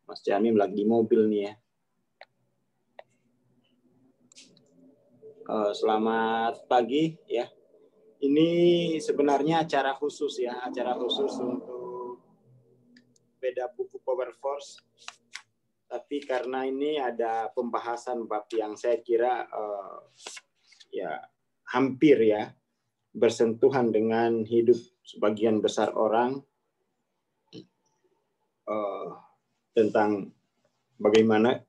Mas Jamim lagi di mobil nih ya. Selamat pagi ya. Ini sebenarnya acara khusus ya, acara khusus untuk beda buku Power Force. Tapi karena ini ada pembahasan bab yang saya kira ya hampir ya bersentuhan dengan hidup sebagian besar orang, tentang bagaimana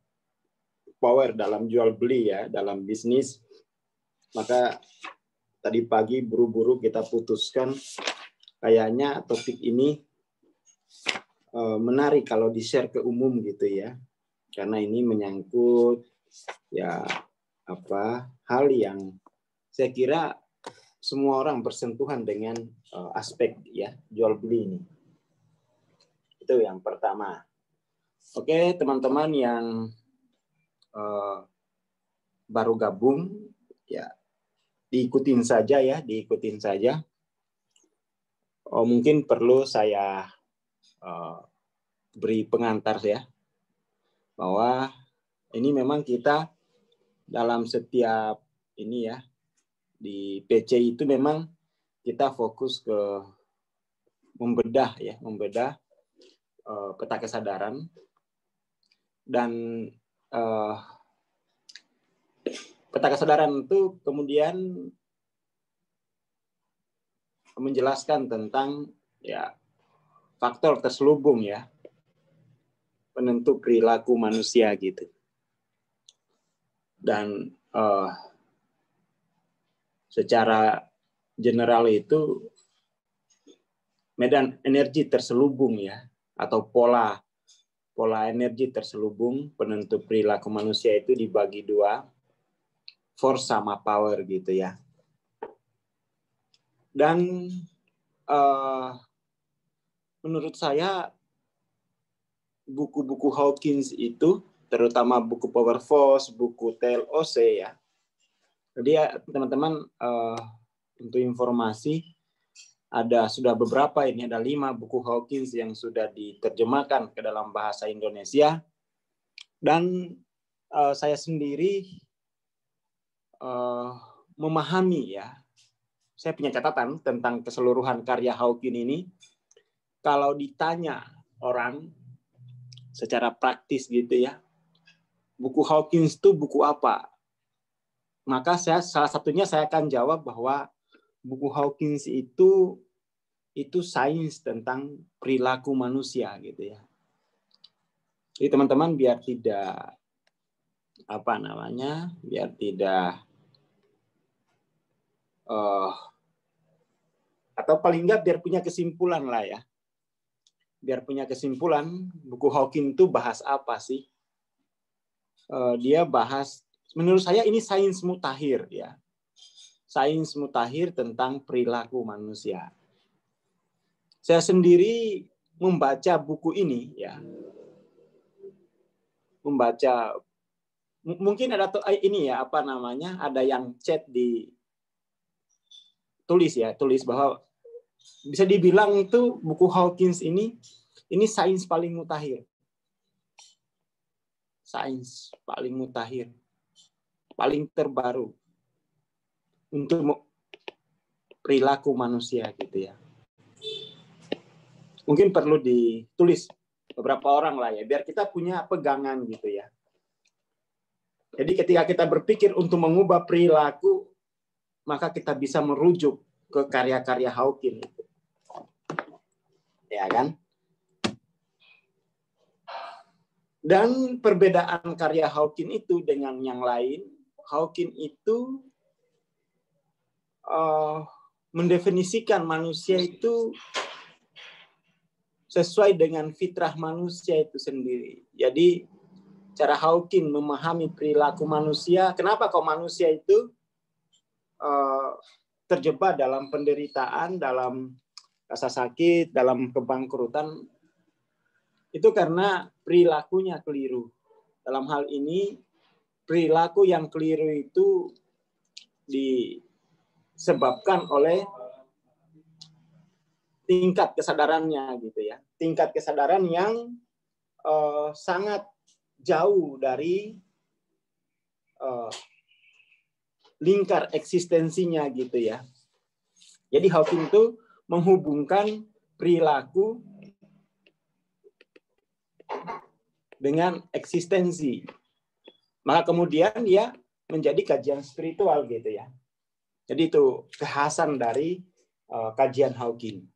power dalam jual beli ya, dalam bisnis. Maka tadi pagi buru-buru kita putuskan kayaknya topik ini menarik kalau di-share ke umum gitu ya. Karena ini menyangkut ya hal yang saya kira semua orang bersentuhan dengan aspek ya jual beli ini. Itu yang pertama. Oke, teman-teman yang baru gabung ya diikutin saja ya, diikutin saja. Mungkin perlu saya beri pengantar ya, bahwa ini memang kita dalam setiap ini ya, di PC itu memang kita fokus ke membedah peta kesadaran, dan peta kesadaran itu kemudian menjelaskan tentang ya faktor terselubung ya penentu perilaku manusia gitu. Dan secara general itu medan energi terselubung ya, atau pola energi terselubung penentu perilaku manusia itu dibagi dua, force sama power gitu ya. Dan menurut saya buku-buku Hawkins itu, terutama buku Power Force, buku TLOC ya. Jadi ya teman-teman, untuk informasi, sudah beberapa, ini ada 5 buku Hawkins yang sudah diterjemahkan ke dalam bahasa Indonesia. Dan saya sendiri memahami ya, saya punya catatan tentang keseluruhan karya Hawkins ini. Kalau ditanya orang secara praktis gitu ya, buku Hawkins itu buku apa? Maka salah satunya saya akan jawab bahwa buku Hawkins itu sains tentang perilaku manusia gitu ya. Jadi teman-teman biar tidak biar tidak atau paling enggak biar punya kesimpulan lah ya. Biar punya kesimpulan, buku Hawkins itu bahas apa sih? Dia bahas, menurut saya ini sains mutakhir ya. Sains mutakhir tentang perilaku manusia. Saya sendiri membaca buku ini ya. Membaca, mungkin ada ini ya, ada yang chat di tulis bahwa bisa dibilang itu buku Hawkins ini sains paling mutakhir. Sains paling mutakhir. Paling terbaru untuk perilaku manusia gitu ya. Mungkin perlu ditulis beberapa orang lah ya, biar kita punya pegangan gitu ya. Jadi ketika kita berpikir untuk mengubah perilaku, maka kita bisa merujuk ke karya-karya Hawkins. Ya kan? Dan perbedaan karya Hawkins itu dengan yang lain, Hawkins itu mendefinisikan manusia itu sesuai dengan fitrah manusia itu sendiri. Jadi cara Hawkins memahami perilaku manusia, kenapa kok manusia itu terjebak dalam penderitaan, dalam rasa sakit, dalam kebangkrutan, itu karena perilakunya keliru. Dalam hal ini, perilaku yang keliru itu disebabkan oleh tingkat kesadarannya gitu ya. Tingkat kesadaran yang sangat jauh dari lingkar eksistensinya gitu ya. Jadi Hawking itu menghubungkan perilaku dengan eksistensi. Maka kemudian dia menjadi kajian spiritual gitu ya. Jadi itu kekhasan dari kajian Hawking.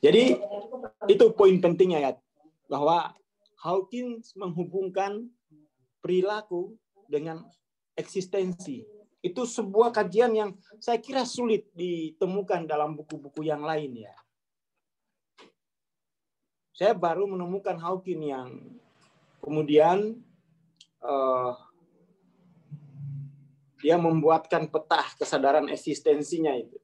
Jadi itu poin pentingnya ya, bahwa Hawking menghubungkan perilaku dengan eksistensi. Itu sebuah kajian yang saya kira sulit ditemukan dalam buku-buku yang lain ya. Saya baru menemukan Hawking yang kemudian dia membuatkan peta kesadaran eksistensinya itu.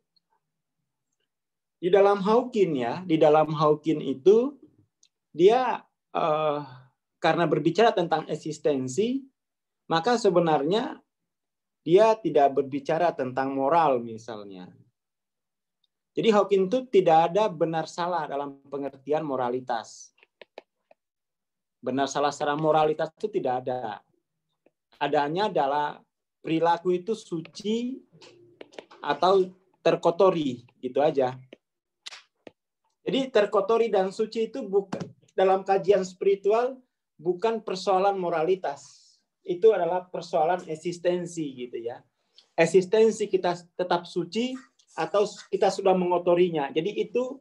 Di dalam Hawking ya, di dalam Hawking itu dia karena berbicara tentang eksistensi, maka sebenarnya dia tidak berbicara tentang moral misalnya. Jadi Hawking itu tidak ada benar salah dalam pengertian moralitas. Benar salah secara moralitas itu tidak ada. Adanya adalah perilaku itu suci atau terkotori, gitu aja. Jadi terkotori dan suci itu bukan dalam kajian spiritual bukan persoalan moralitas. Itu adalah persoalan eksistensi gitu ya. Eksistensi kita tetap suci atau kita sudah mengotorinya. Jadi itu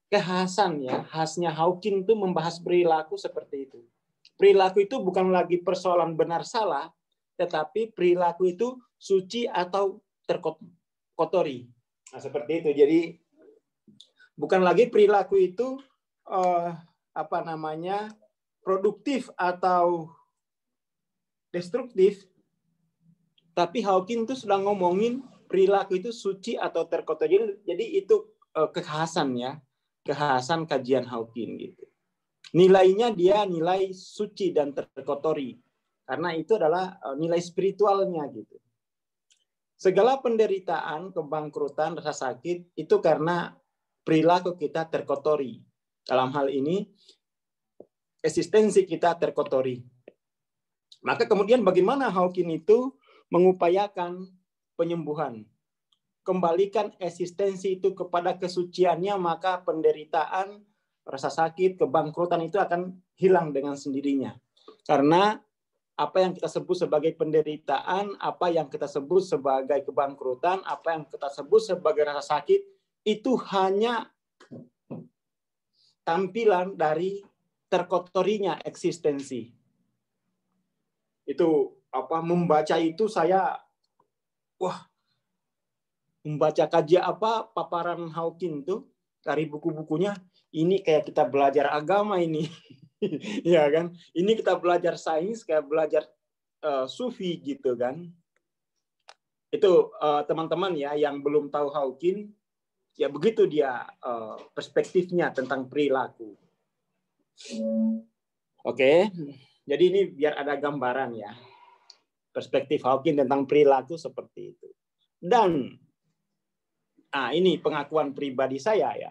kekhasan ya, khasnya Hawking itu membahas perilaku seperti itu. Perilaku itu bukan lagi persoalan benar salah, tetapi perilaku itu suci atau terkotori. Nah, seperti itu. Jadi bukan lagi perilaku itu produktif atau destruktif, tapi Hawking itu sedang ngomongin perilaku itu suci atau terkotori. Jadi itu kekhasan ya, kekhasan kajian Hawking gitu. Nilainya dia nilai suci dan terkotori, karena itu adalah nilai spiritualnya gitu. Segala penderitaan, kebangkrutan, rasa sakit itu karena perilaku kita terkotori. Dalam hal ini, eksistensi kita terkotori. Maka kemudian bagaimana Hawking itu mengupayakan penyembuhan? Kembalikan eksistensi itu kepada kesuciannya, maka penderitaan, rasa sakit, kebangkrutan itu akan hilang dengan sendirinya. Karena apa yang kita sebut sebagai penderitaan, apa yang kita sebut sebagai kebangkrutan, apa yang kita sebut sebagai rasa sakit, itu hanya tampilan dari terkotorinya eksistensi. Itu membaca itu saya membaca kajian paparan Hawking itu dari buku-bukunya, ini kayak kita belajar agama ini. Ya kan? Ini kita belajar sains, kayak belajar sufi gitu kan. Itu teman-teman ya yang belum tahu Hawking, ya begitu dia perspektifnya tentang perilaku. Oke. Jadi ini biar ada gambaran ya. Perspektif Hawking tentang perilaku seperti itu. Dan ini pengakuan pribadi saya ya.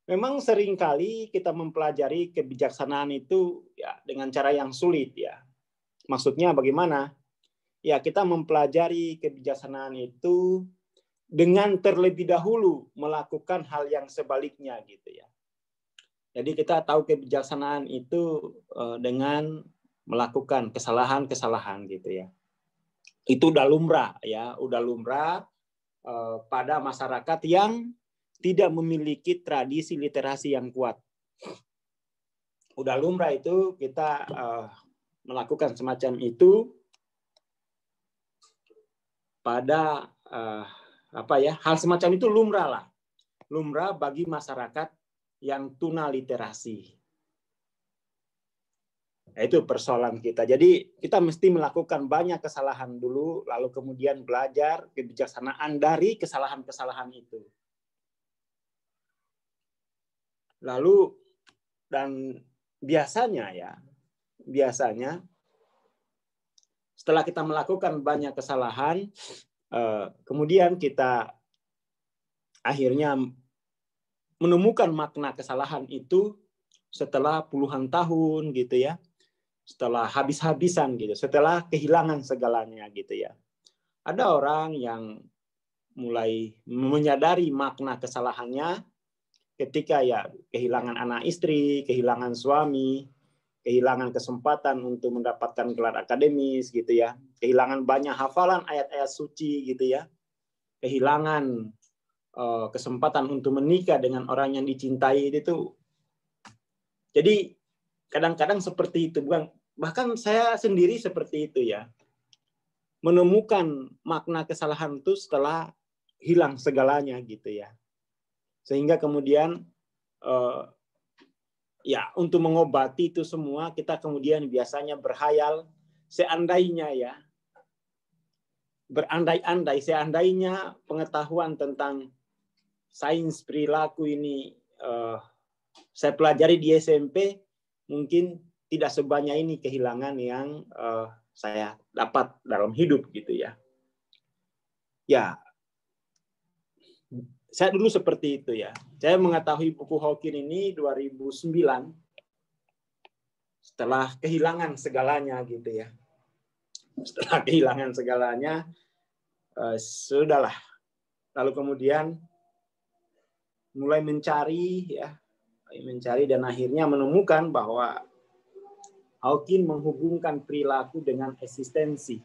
Memang seringkali kita mempelajari kebijaksanaan itu ya dengan cara yang sulit ya. Maksudnya bagaimana? Ya kita mempelajari kebijaksanaan itu dengan terlebih dahulu melakukan hal yang sebaliknya gitu ya. Jadi kita tahu kebijaksanaan itu dengan melakukan kesalahan-kesalahan gitu ya. Itu udah lumrah ya, udah lumrah pada masyarakat yang tidak memiliki tradisi literasi yang kuat. Udah lumrah itu kita melakukan semacam itu pada hal semacam itu lumrah lah. Lumrah bagi masyarakat yang tuna literasi. Nah, itu persoalan kita. Jadi kita mesti melakukan banyak kesalahan dulu, lalu kemudian belajar kebijaksanaan dari kesalahan-kesalahan itu. Lalu dan biasanya setelah kita melakukan banyak kesalahan, kemudian kita akhirnya menemukan makna kesalahan itu setelah puluhan tahun gitu ya, setelah habis-habisan gitu, setelah kehilangan segalanya gitu ya. Ada orang yang mulai menyadari makna kesalahannya ketika ya kehilangan anak istri, kehilangan suami, kehilangan kesempatan untuk mendapatkan gelar akademis gitu ya, kehilangan banyak hafalan ayat-ayat suci gitu ya, kehilangan kesempatan untuk menikah dengan orang yang dicintai itu. Jadi kadang-kadang seperti itu, bahkan saya sendiri seperti itu ya, menemukan makna kesalahan itu setelah hilang segalanya gitu ya, sehingga kemudian ya untuk mengobati itu semua kita kemudian biasanya berhayal, seandainya ya, berandai-andai, seandainya pengetahuan tentang sains perilaku ini saya pelajari di SMP, mungkin tidak sebanyak ini kehilangan yang saya dapat dalam hidup gitu ya. Ya, saya dulu seperti itu ya. Saya mengetahui buku Hawking ini 2009 setelah kehilangan segalanya gitu ya. Setelah kehilangan segalanya, sudahlah. Lalu kemudian mulai mencari ya, dan akhirnya menemukan bahwa Hawking menghubungkan perilaku dengan eksistensi.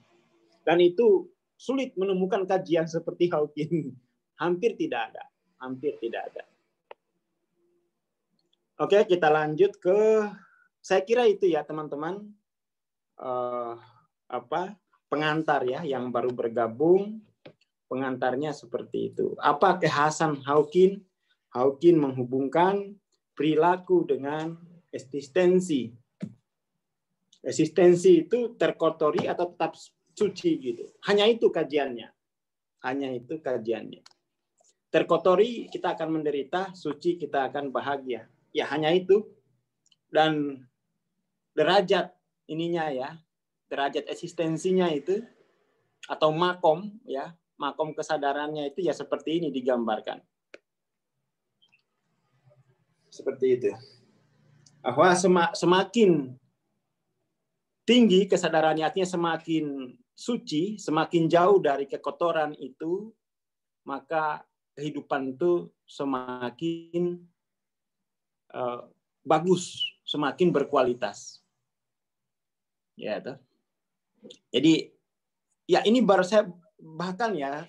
Dan itu sulit menemukan kajian seperti Hawking. Hampir tidak ada. Oke, kita lanjut ke, saya kira itu ya teman-teman, pengantar ya yang baru bergabung, pengantarnya seperti itu. Apa kekhasan Hawking? Hawking menghubungkan perilaku dengan eksistensi. Eksistensi itu terkotori atau tetap suci gitu. Hanya itu kajiannya. Terkotori kita akan menderita, suci kita akan bahagia. Ya hanya itu. Dan derajat ininya ya, derajat eksistensinya itu atau makom ya, makom kesadarannya itu ya seperti ini digambarkan. Seperti itu. Bahwa semakin tinggi kesadarannya, artinya semakin suci, semakin jauh dari kekotoran itu, maka kehidupan itu semakin bagus, semakin berkualitas. Ya, itu. Jadi ya ini baru saya bahkan ya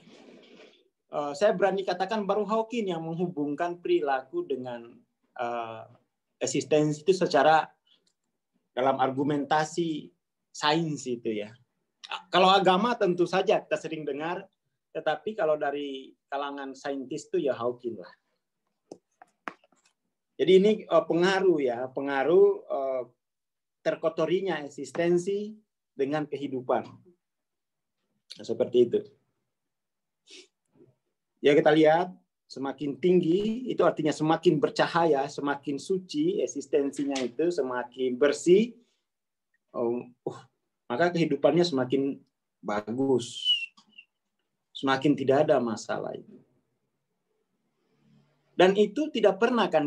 saya berani katakan baru Hawking yang menghubungkan perilaku dengan eksistensi itu secara dalam argumentasi sains itu ya. Kalau agama tentu saja kita sering dengar, tetapi kalau dari kalangan saintis itu ya Hawking lah. Jadi ini pengaruh terkotorinya eksistensi dengan kehidupan. Nah, seperti itu. Ya kita lihat semakin tinggi itu artinya semakin bercahaya, semakin suci eksistensinya itu, semakin bersih, maka kehidupannya semakin bagus, semakin tidak ada masalah itu. Dan itu tidak pernah kan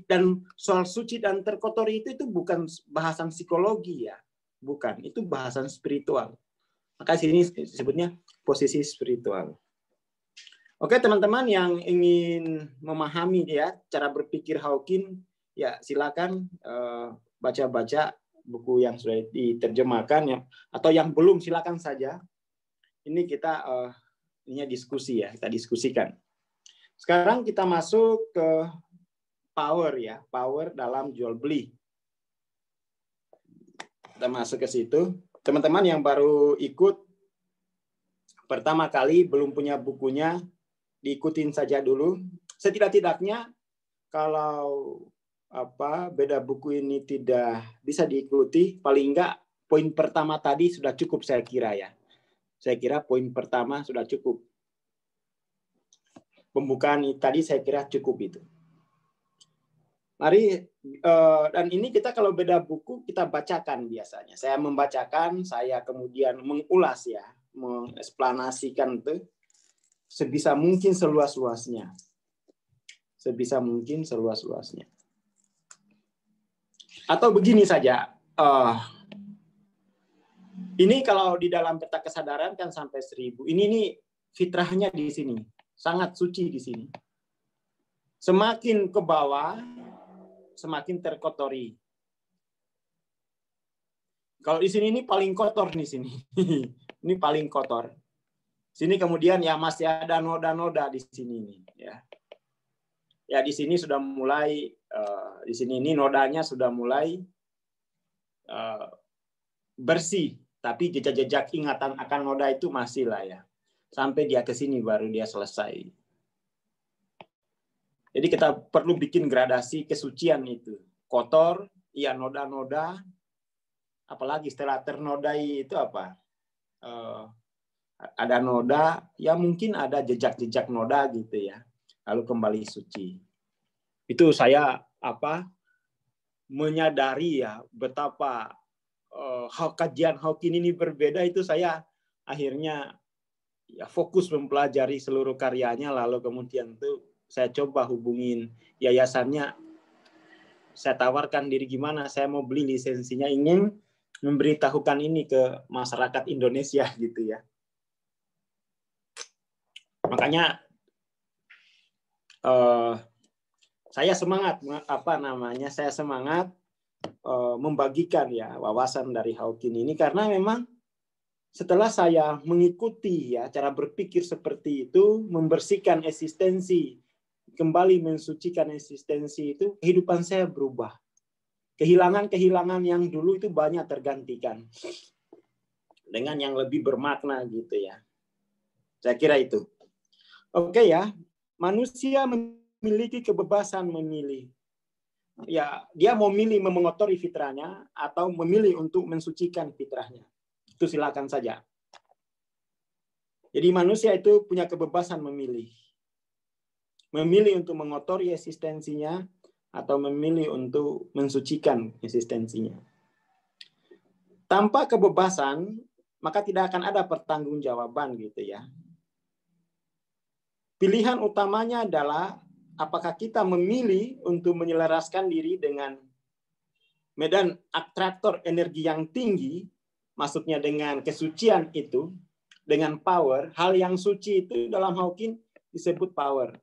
dan soal suci dan terkotori itu bukan bahasan psikologi ya, bukan, itu bahasan spiritual. Maka sini disebutnya posisi spiritual. Oke teman-teman yang ingin memahami ya cara berpikir Hawking, ya silakan baca-baca buku yang sudah diterjemahkan ya, atau yang belum silakan saja. Ini kita diskusi ya, kita diskusikan. Sekarang kita masuk ke power ya, power dalam jual beli. Kita masuk ke situ. Teman-teman yang baru ikut pertama kali belum punya bukunya, diikutin saja dulu. Setidak-tidaknya kalau beda buku ini tidak bisa diikuti, paling enggak poin pertama tadi sudah cukup saya kira ya. Saya kira poin pertama sudah cukup. Pembukaan tadi saya kira cukup itu. Mari, dan ini kita kalau beda buku kita bacakan biasanya. Saya membacakan, saya kemudian mengulas ya, mengeksplanasikan itu sebisa mungkin seluas-luasnya. Sebisa mungkin seluas-luasnya. Atau begini saja, ini kalau di dalam peta kesadaran kan sampai 1000. Ini nih fitrahnya di sini, sangat suci di sini. Semakin ke bawah, semakin terkotori. Kalau di sini ini paling kotor di sini. Ini paling kotor. Sini kemudian ya masih ada noda-noda di sini nih, ya. Ya di sini sudah mulai di sini ini nodanya sudah mulai bersih, tapi jejak-jejak ingatan akan noda itu masih lah ya. Sampai dia ke sini baru dia selesai. Jadi kita perlu bikin gradasi kesucian itu. Kotor, iya noda-noda, apalagi setelah ternodai itu apa? Ada noda, ya mungkin ada jejak-jejak noda gitu ya. Lalu kembali suci. Itu saya menyadari ya betapa kajian Hawking ini berbeda, itu saya akhirnya ya fokus mempelajari seluruh karyanya, lalu kemudian tuh saya coba hubungin yayasannya, saya tawarkan diri gimana saya mau beli lisensinya, ingin memberitahukan ini ke masyarakat Indonesia gitu ya. Makanya saya semangat saya semangat membagikan ya wawasan dari Hawking ini, karena memang setelah saya mengikuti ya cara berpikir seperti itu, membersihkan eksistensi, kembali mensucikan eksistensi itu, kehidupan saya berubah. Kehilangan-kehilangan yang dulu itu banyak tergantikan dengan yang lebih bermakna gitu ya. Saya kira itu. Oke ya, manusia memiliki kebebasan memilih. Ya, dia mau milih mengotori fitrahnya atau memilih untuk mensucikan fitrahnya. Itu silakan saja. Jadi manusia itu punya kebebasan memilih. Memilih untuk mengotori eksistensinya atau memilih untuk mensucikan eksistensinya. Tanpa kebebasan, maka tidak akan ada pertanggungjawaban gitu ya. Pilihan utamanya adalah apakah kita memilih untuk menyelaraskan diri dengan medan atraktor energi yang tinggi, maksudnya dengan kesucian itu, dengan power. Hal yang suci itu dalam Hawking disebut power.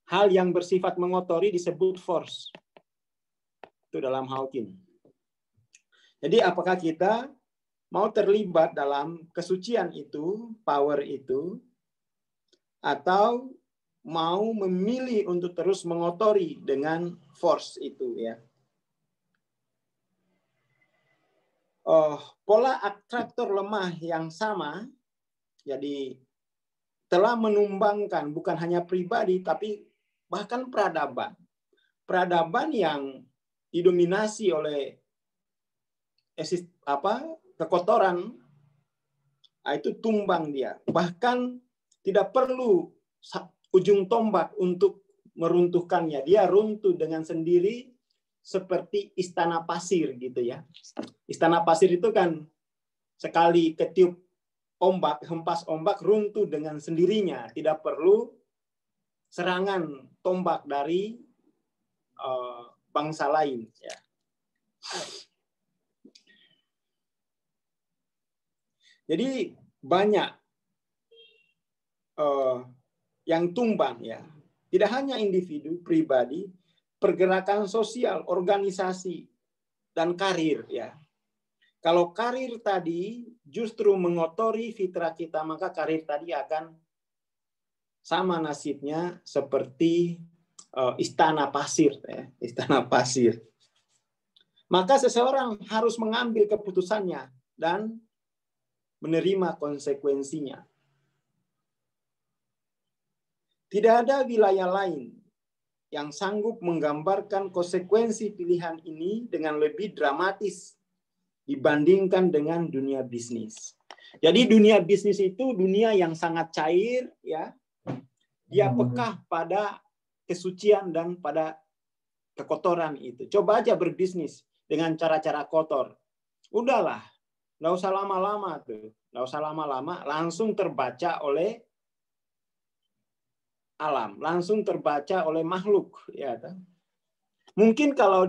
Hal yang bersifat mengotori disebut force. Itu dalam Hawking. Jadi apakah kita mau terlibat dalam kesucian itu, power itu, atau mau memilih untuk terus mengotori dengan force itu ya. Pola atraktor lemah yang sama jadi telah menumbangkan bukan hanya pribadi tapi bahkan peradaban. Peradaban yang didominasi oleh kekotoran, itu tumbang dia. Bahkan tidak perlu ujung tombak untuk meruntuhkannya. Dia runtuh dengan sendiri seperti istana pasir gitu ya. Istana pasir itu kan sekali ketiup ombak, hempas ombak, runtuh dengan sendirinya. Tidak perlu serangan tombak dari bangsa lain. Ya. Jadi banyak yang tumbang ya. Tidak hanya individu, pribadi, pergerakan sosial, organisasi, dan karir ya. Kalau karir tadi justru mengotori fitrah kita, maka karir tadi akan sama nasibnya seperti istana pasir ya, istana pasir. Maka seseorang harus mengambil keputusannya dan menerima konsekuensinya. Tidak ada wilayah lain yang sanggup menggambarkan konsekuensi pilihan ini dengan lebih dramatis dibandingkan dengan dunia bisnis. Jadi dunia bisnis itu dunia yang sangat cair, ya. Dia peka pada kesucian dan pada kekotoran itu. Coba aja berbisnis dengan cara-cara kotor. Udahlah, nggak usah lama-lama tuh. Nggak usah lama-lama, langsung terbaca oleh alam, langsung terbaca oleh makhluk. Ya, mungkin kalau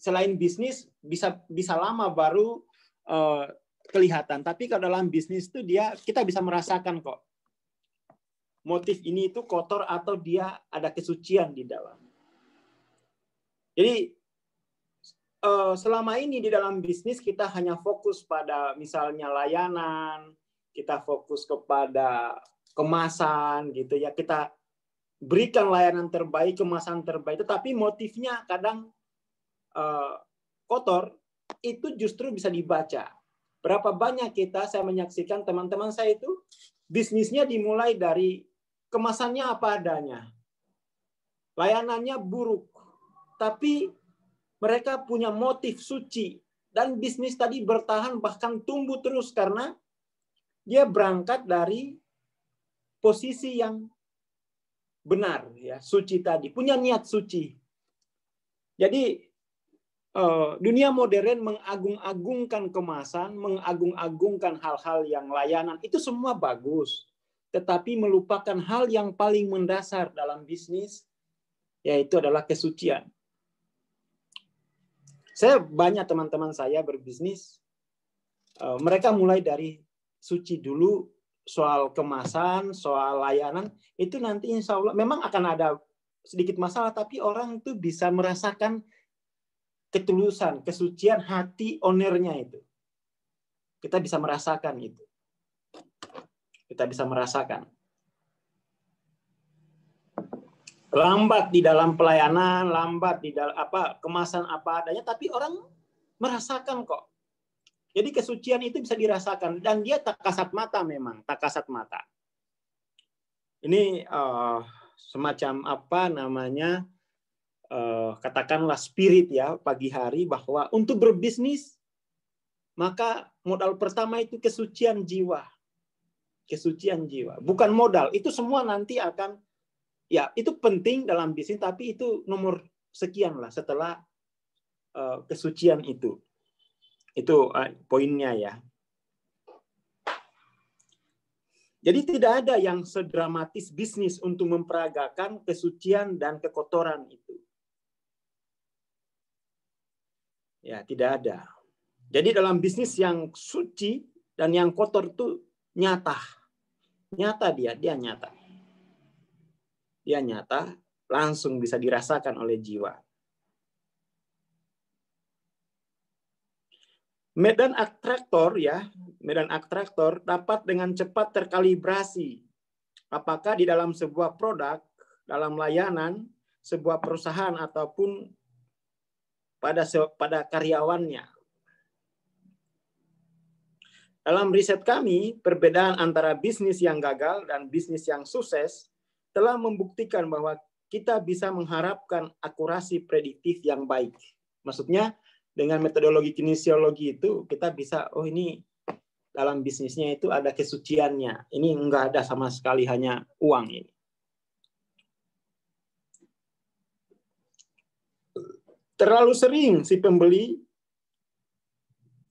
selain bisnis bisa lama baru kelihatan. Tapi kalau dalam bisnis itu kita bisa merasakan kok. Motif ini itu kotor atau dia ada kesucian di dalam. Jadi selama ini di dalam bisnis kita hanya fokus pada misalnya layanan, kita fokus kepada kemasan gitu ya, kita berikan layanan terbaik, kemasan terbaik, tetapi motifnya kadang kotor, itu justru bisa dibaca. Berapa banyak saya menyaksikan teman-teman saya itu bisnisnya dimulai dari kemasannya apa adanya, layanannya buruk, tapi mereka punya motif suci dan bisnis tadi bertahan bahkan tumbuh terus karena dia berangkat dari posisi yang benar, ya, suci tadi, punya niat suci. Jadi dunia modern mengagung-agungkan kemasan, mengagung-agungkan hal-hal yang layanan, itu semua bagus, tetapi melupakan hal yang paling mendasar dalam bisnis, yaitu adalah kesucian. Saya banyak teman-teman saya berbisnis, mereka mulai dari suci dulu, soal kemasan, soal layanan, itu nanti insya Allah memang akan ada sedikit masalah, tapi orang itu bisa merasakan ketulusan, kesucian hati ownernya itu. Kita bisa merasakan itu. Kita bisa merasakan. Lambat di dalam pelayanan, lambat di dalam kemasan apa adanya, tapi orang merasakan kok. Jadi kesucian itu bisa dirasakan dan dia tak kasat mata memang, tak kasat mata. Ini semacam katakanlah spirit ya pagi hari, bahwa untuk berbisnis maka modal pertama itu kesucian jiwa. Kesucian jiwa, bukan modal. Itu semua nanti akan, ya itu penting dalam bisnis, tapi itu nomor sekian lah setelah kesucian itu. Itu poinnya ya. Jadi tidak ada yang sedramatis bisnis untuk memperagakan kesucian dan kekotoran itu. Ya, tidak ada. Jadi dalam bisnis yang suci dan yang kotor itu nyata. Nyata dia nyata. Dia nyata, langsung bisa dirasakan oleh jiwa. Medan atraktor ya, medan atraktor dapat dengan cepat terkalibrasi. Apakah di dalam sebuah produk, dalam layanan, sebuah perusahaan ataupun pada karyawannya. Dalam riset kami, perbedaan antara bisnis yang gagal dan bisnis yang sukses telah membuktikan bahwa kita bisa mengharapkan akurasi prediktif yang baik. Maksudnya, dengan metodologi kinesiologi itu, kita bisa, oh ini dalam bisnisnya itu ada kesuciannya. Ini enggak ada sama sekali, hanya uang ini. Terlalu sering si pembeli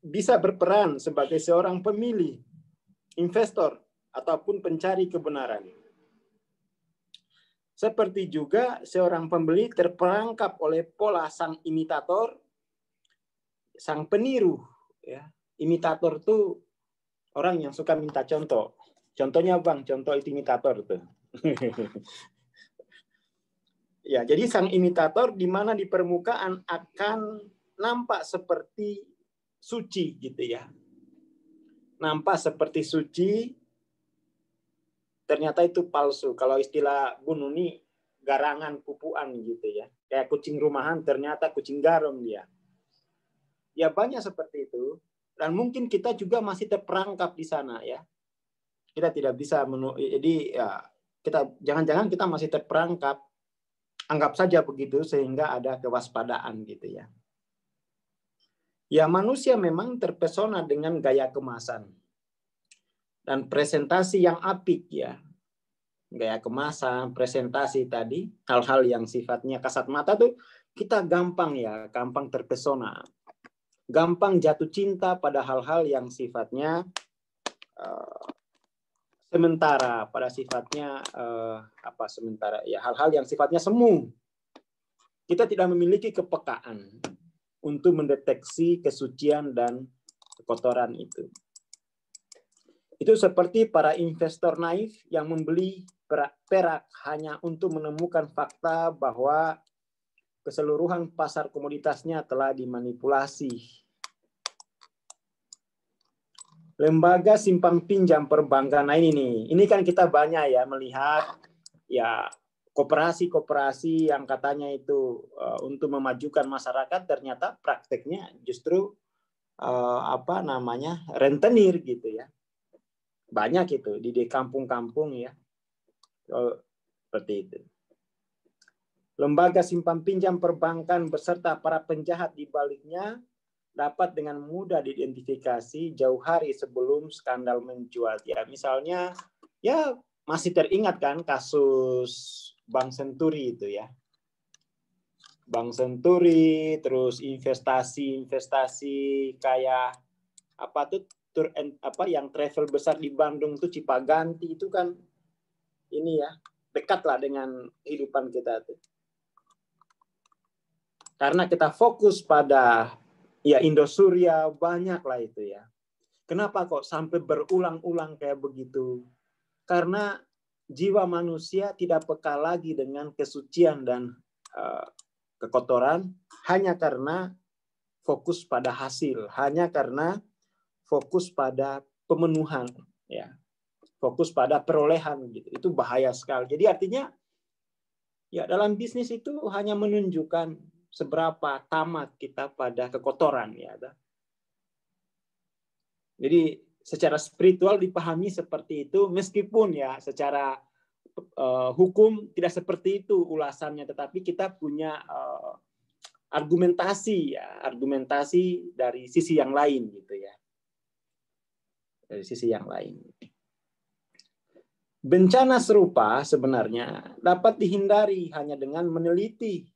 bisa berperan sebagai seorang pemilih, investor, ataupun pencari kebenaran. Seperti juga seorang pembeli terperangkap oleh pola sang imitator, sang peniru. Ya. Imitator itu orang yang suka minta contoh. Contohnya Bang, contoh itu imitator tuh. Ya, jadi sang imitator di mana di permukaan akan nampak seperti suci gitu ya. Nampak seperti suci, ternyata itu palsu. Kalau istilah Bu Nuni, garangan pupuan gitu ya. Kayak kucing rumahan, ternyata kucing garam dia. Ya banyak seperti itu. Dan mungkin kita juga masih terperangkap di sana ya. Kita tidak bisa jadi ya kita jangan-jangan kita masih terperangkap. Anggap saja begitu sehingga ada kewaspadaan gitu ya. Ya manusia memang terpesona dengan gaya kemasan dan presentasi yang apik ya. Gaya kemasan, presentasi tadi, hal-hal yang sifatnya kasat mata tuh kita gampang terpesona, gampang jatuh cinta pada hal-hal yang sifatnya sementara, pada sifatnya hal-hal yang sifatnya semu. Kita tidak memiliki kepekaan untuk mendeteksi kesucian dan kekotoran itu. Itu seperti para investor naif yang membeli perak hanya untuk menemukan fakta bahwa keseluruhan pasar komoditasnya telah dimanipulasi. Lembaga simpan pinjam perbankan, nah ini kan kita banyak ya melihat ya koperasi-koperasi yang katanya itu untuk memajukan masyarakat, ternyata prakteknya justru rentenir gitu ya. Banyak itu di kampung-kampung ya. Seperti itu. Lembaga simpan pinjam perbankan beserta para penjahat di baliknya dapat dengan mudah diidentifikasi jauh hari sebelum skandal mencuat. Ya, misalnya ya masih teringat kan kasus Bank Senturi itu ya. Bank Senturi, terus investasi kayak yang travel besar di Bandung tuh Cipaganti itu kan ini ya, dekatlah dengan kehidupan kita tuh. Karena kita fokus pada ya Indosuria, banyaklah itu ya. Kenapa kok sampai berulang-ulang kayak begitu? Karena jiwa manusia tidak peka lagi dengan kesucian dan kekotoran hanya karena fokus pada hasil, hanya karena fokus pada pemenuhan, ya, fokus pada perolehan gitu. Itu bahaya sekali. Jadi artinya ya dalam bisnis itu hanya menunjukkan seberapa tamat kita pada kekotoran ya. Jadi secara spiritual dipahami seperti itu, meskipun ya secara hukum tidak seperti itu ulasannya, tetapi kita punya argumentasi dari sisi yang lain gitu ya, dari sisi yang lain. Bencana serupa sebenarnya dapat dihindari hanya dengan meneliti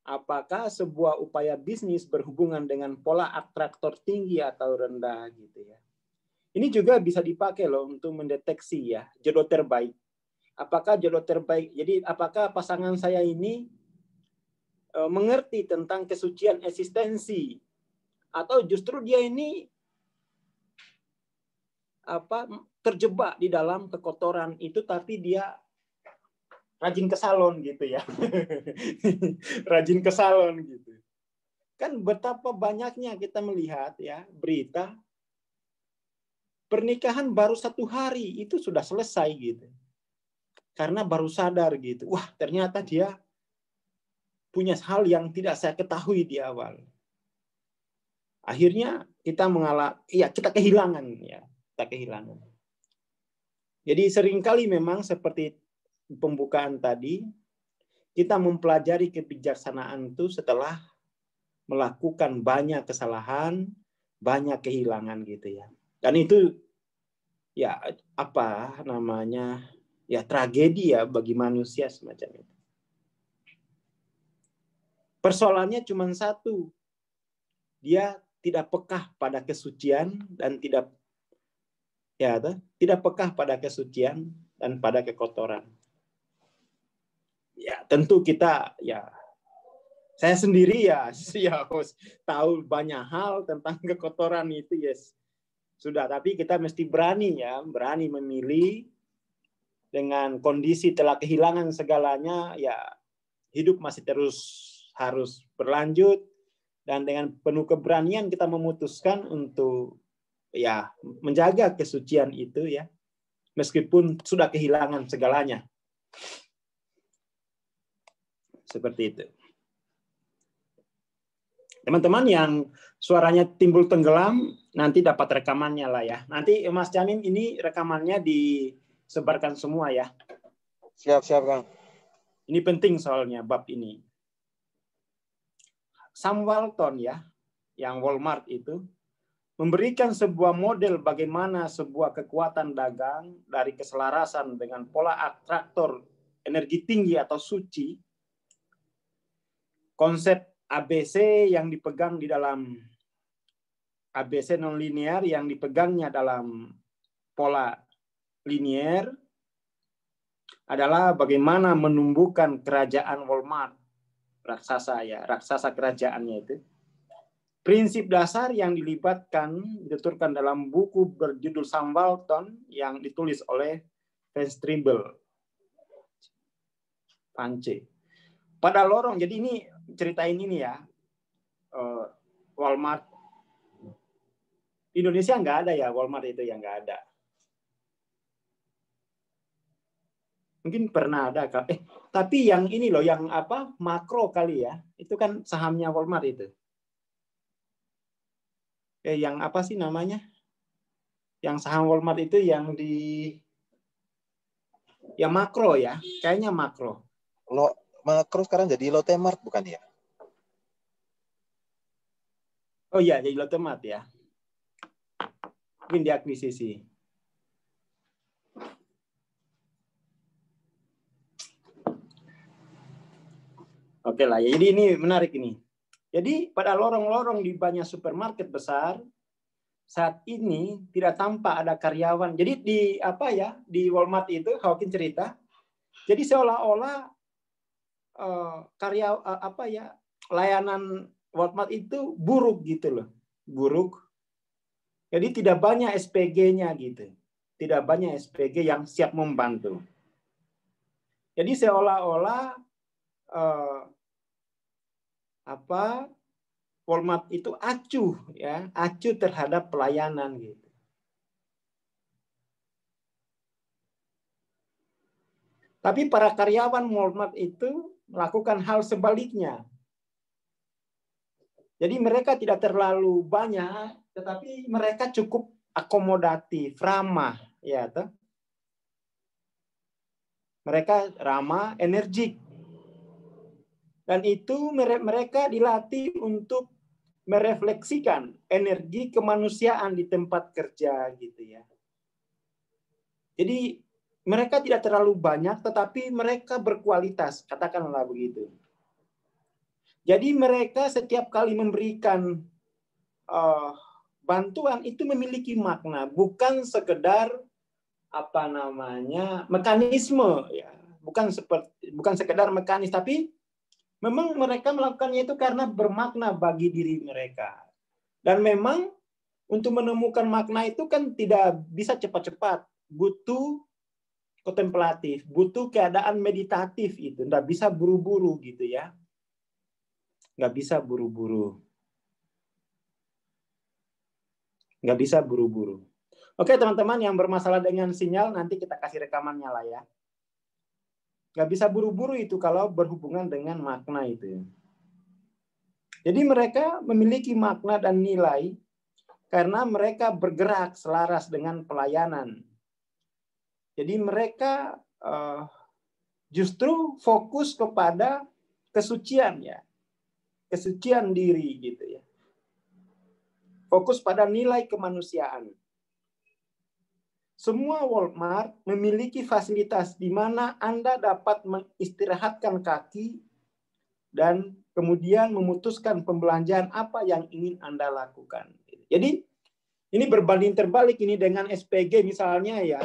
apakah sebuah upaya bisnis berhubungan dengan pola atraktor tinggi atau rendah gitu ya. Ini juga bisa dipakai loh untuk mendeteksi ya jodoh terbaik. Apakah jodoh terbaik? Jadi apakah pasangan saya ini mengerti tentang kesucian eksistensi, atau justru dia ini terjebak di dalam kekotoran itu, tapi dia rajin ke salon gitu ya. Rajin ke salon gitu. Kan betapa banyaknya kita melihat ya berita pernikahan baru 1 hari itu sudah selesai gitu. Karena baru sadar gitu. Wah, ternyata dia punya hal yang tidak saya ketahui di awal. Akhirnya kita kita kehilangan ya, kita kehilangan. Jadi seringkali memang seperti pembukaan tadi, kita mempelajari kebijaksanaan itu setelah melakukan banyak kesalahan, banyak kehilangan gitu ya. Dan itu ya ya tragedi ya bagi manusia semacam itu. Persoalannya cuma satu. Dia tidak peka pada kesucian dan tidak peka pada kesucian dan pada kekotoran. Ya, tentu kita saya sendiri tahu banyak hal tentang kekotoran itu, yes. Sudah, tapi kita mesti berani memilih dengan kondisi telah kehilangan segalanya, ya hidup masih terus harus berlanjut, dan dengan penuh keberanian kita memutuskan untuk ya menjaga kesucian itu ya, meskipun sudah kehilangan segalanya. Seperti itu. Teman-teman yang suaranya timbul tenggelam, nanti dapat rekamannya lah ya. Nanti Mas Jamin ini rekamannya disebarkan semua ya. Siap, Kang. Ini penting soalnya bab ini. Sam Walton ya, yang Walmart itu, memberikan sebuah model bagaimana sebuah kekuatan dagang dari keselarasan dengan pola atraktor energi tinggi atau suci konsep ABC yang dipegang di dalam ABC non-linear yang dipegangnya dalam pola linier adalah bagaimana menumbuhkan kerajaan Walmart, raksasa ya, raksasa kerajaannya itu. Prinsip dasar yang dituturkan dalam buku berjudul Sam Walton yang ditulis oleh Vance Trimble. Pada lorong, jadi ini ceritain ini ya, Walmart. Indonesia nggak ada ya, Walmart itu yang nggak ada. Mungkin pernah ada, tapi yang ini loh, yang apa, Makro kali ya, itu kan sahamnya Walmart itu. Yang apa sih namanya? Yang saham Walmart itu yang yang Makro ya, kayaknya Makro. Makro sekarang jadi Lotte Mart bukan ya? Oh iya, jadi Lotte Mart ya. Mungkin diakuisisi. Oke lah, ya. Jadi ini menarik ini. Jadi pada lorong-lorong di banyak supermarket besar saat ini tidak tampak ada karyawan. Jadi di Walmart itu Hawkins cerita. Jadi seolah-olah layanan Walmart itu buruk gitu loh, buruk. Jadi tidak banyak SPG-nya gitu, tidak banyak SPG yang siap membantu. Jadi seolah-olah Walmart itu acuh terhadap pelayanan gitu. Tapi para karyawan Walmart itu melakukan hal sebaliknya. Jadi mereka tidak terlalu banyak, tetapi mereka cukup akomodatif, ramah, ya toh. Mereka ramah, energik. Dan itu mereka dilatih untuk merefleksikan energi kemanusiaan di tempat kerja gitu ya. Jadi mereka tidak terlalu banyak, tetapi mereka berkualitas, katakanlah begitu. Jadi mereka setiap kali memberikan bantuan itu memiliki makna, bukan sekedar mekanisme ya, bukan sekedar mekanis, tapi memang mereka melakukannya itu karena bermakna bagi diri mereka. Dan memang untuk menemukan makna itu kan tidak bisa cepat-cepat, butuh kontemplatif, butuh keadaan meditatif itu, nggak bisa buru-buru gitu ya. Nggak bisa buru-buru. Nggak bisa buru-buru. Oke teman-teman yang bermasalah dengan sinyal, nanti kita kasih rekamannya lah ya. Nggak bisa buru-buru itu kalau berhubungan dengan makna itu. Jadi mereka memiliki makna dan nilai karena mereka bergerak selaras dengan pelayanan. Jadi mereka justru fokus kepada kesucian ya. Kesucian diri gitu ya. Fokus pada nilai kemanusiaan. Semua Walmart memiliki fasilitas di mana Anda dapat mengistirahatkan kaki dan kemudian memutuskan pembelanjaan apa yang ingin Anda lakukan. Jadi ini berbanding terbalik ini dengan SPG misalnya ya.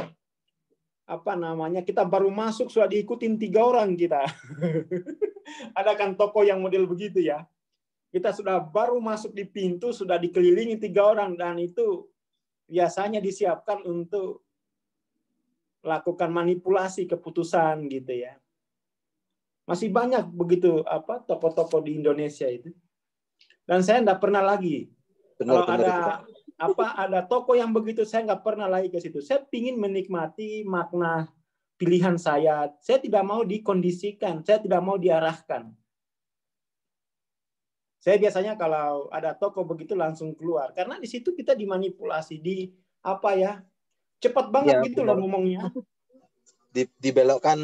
Kita baru masuk sudah diikutin 3 orang kita. Ada kan toko yang model begitu ya. Kita sudah baru masuk di pintu, sudah dikelilingi 3 orang, dan itu biasanya disiapkan untuk lakukan manipulasi keputusan gitu ya. Masih banyak begitu toko-toko di Indonesia itu. Dan saya enggak pernah lagi. Kalau ada toko yang begitu, saya nggak pernah lagi ke situ. Saya ingin menikmati makna pilihan saya. Saya tidak mau dikondisikan, saya tidak mau diarahkan. Saya biasanya kalau ada toko begitu langsung keluar, karena di situ kita dimanipulasi, cepat banget ya, gitu loh ngomongnya. Dibelokkan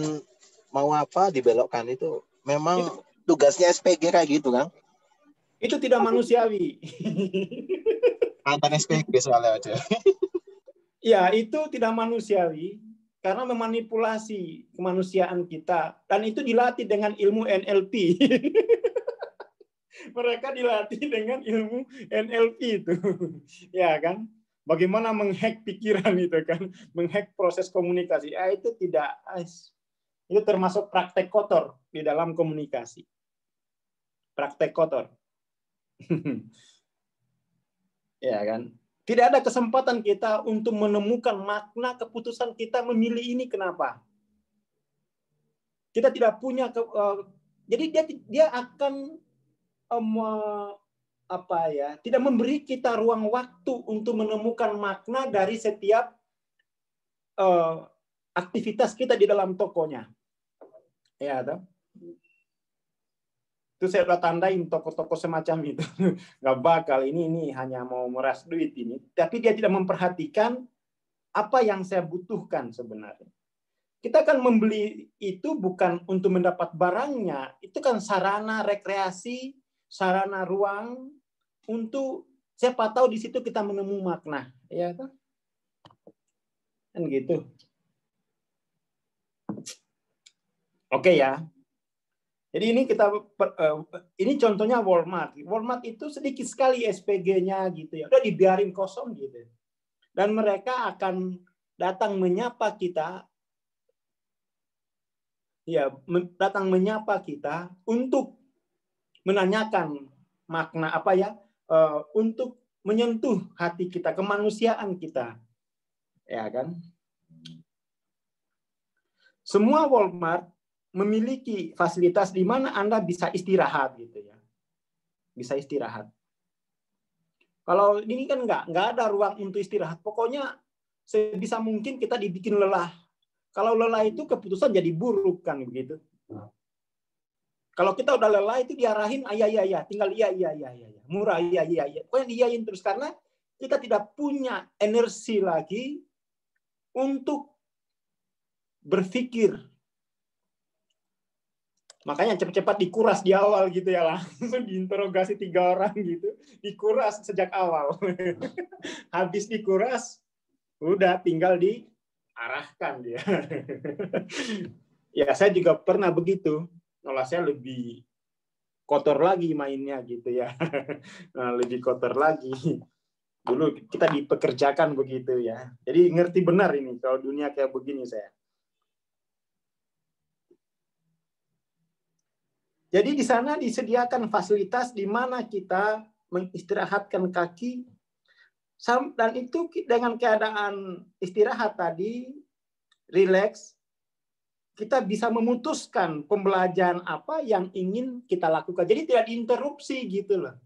mau apa, dibelokkan itu memang itu, tugasnya SPG kayak gitu kan? Itu tidak manusiawi. Mantan SPG soalnya aja. Ya, itu tidak manusiawi karena memanipulasi kemanusiaan kita, dan itu dilatih dengan ilmu NLP. Mereka dilatih dengan ilmu NLP itu. Ya kan? Bagaimana menghack pikiran itu kan, menghack proses komunikasi. Itu tidak, itu termasuk praktek kotor di dalam komunikasi. Praktek kotor. Ya kan? Tidak ada kesempatan kita untuk menemukan makna keputusan kita memilih ini kenapa. Kita tidak punya jadi dia akan tidak memberi kita ruang waktu untuk menemukan makna dari setiap aktivitas kita di dalam tokonya. Ya, toh? Itu saya udah tandain toko-toko semacam itu. Nggak bakal, ini hanya mau meras duit ini. Tapi dia tidak memperhatikan apa yang saya butuhkan sebenarnya. Kita kan membeli itu bukan untuk mendapat barangnya. Itu kan sarana rekreasi, sarana ruang untuk siapa tahu di situ kita menemukan makna. Ya kan? Kan gitu. Oke ya. Jadi ini contohnya Walmart. Walmart itu sedikit sekali SPG-nya gitu ya. Udah dibiarin kosong gitu. Dan mereka akan datang menyapa kita. Ya, datang menyapa kita untuk menanyakan makna apa ya? Untuk menyentuh hati kita, kemanusiaan kita. Ya kan? Semua Walmart memiliki fasilitas di mana Anda bisa istirahat gitu ya. Bisa istirahat. Kalau ini kan nggak ada ruang untuk istirahat. Pokoknya sebisa mungkin kita dibikin lelah. Kalau lelah itu keputusan jadi buruk kan begitu. Kalau kita udah lelah itu diarahin iya, tinggal iya. Murah iya. Pokoknya diiyain terus karena kita tidak punya energi lagi untuk berpikir. Makanya cepat-cepat dikuras di awal gitu ya, langsung diinterogasi 3 orang gitu, dikuras sejak awal. Habis dikuras, udah tinggal diarahkan dia. Ya saya juga pernah begitu, malah saya lebih kotor lagi mainnya gitu ya, nah, lebih kotor lagi. Dulu kita dipekerjakan begitu ya, jadi ngerti benar ini kalau dunia kayak begini saya. Jadi di sana disediakan fasilitas di mana kita mengistirahatkan kaki, dan itu dengan keadaan istirahat tadi, rileks, kita bisa memutuskan pembelajaran apa yang ingin kita lakukan. Jadi tidak diinterupsi gitu loh.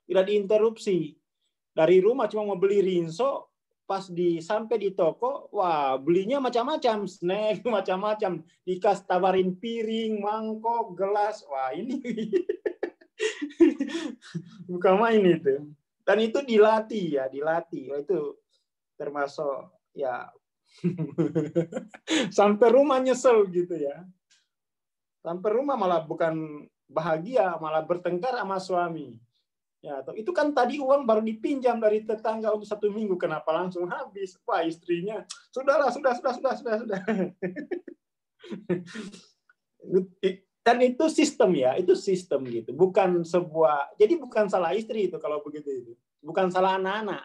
Tidak diinterupsi. Dari rumah cuma mau beli rinso, pas sampai di toko, wah belinya macam-macam, snack macam-macam, dikasih tawarin piring, mangkok, gelas, wah ini bukan main itu. Dan itu dilatih. Wah, itu termasuk ya sampai rumah nyesel gitu ya. Sampai rumah malah bukan bahagia, malah bertengkar sama suami. Ya, itu kan tadi uang baru dipinjam dari tetangga untuk 1 minggu, kenapa langsung habis? Wah, istrinya, sudah. Dan itu sistem ya, itu sistem gitu. Bukan sebuah, jadi bukan salah istri itu kalau begitu itu. Bukan salah anak-anak.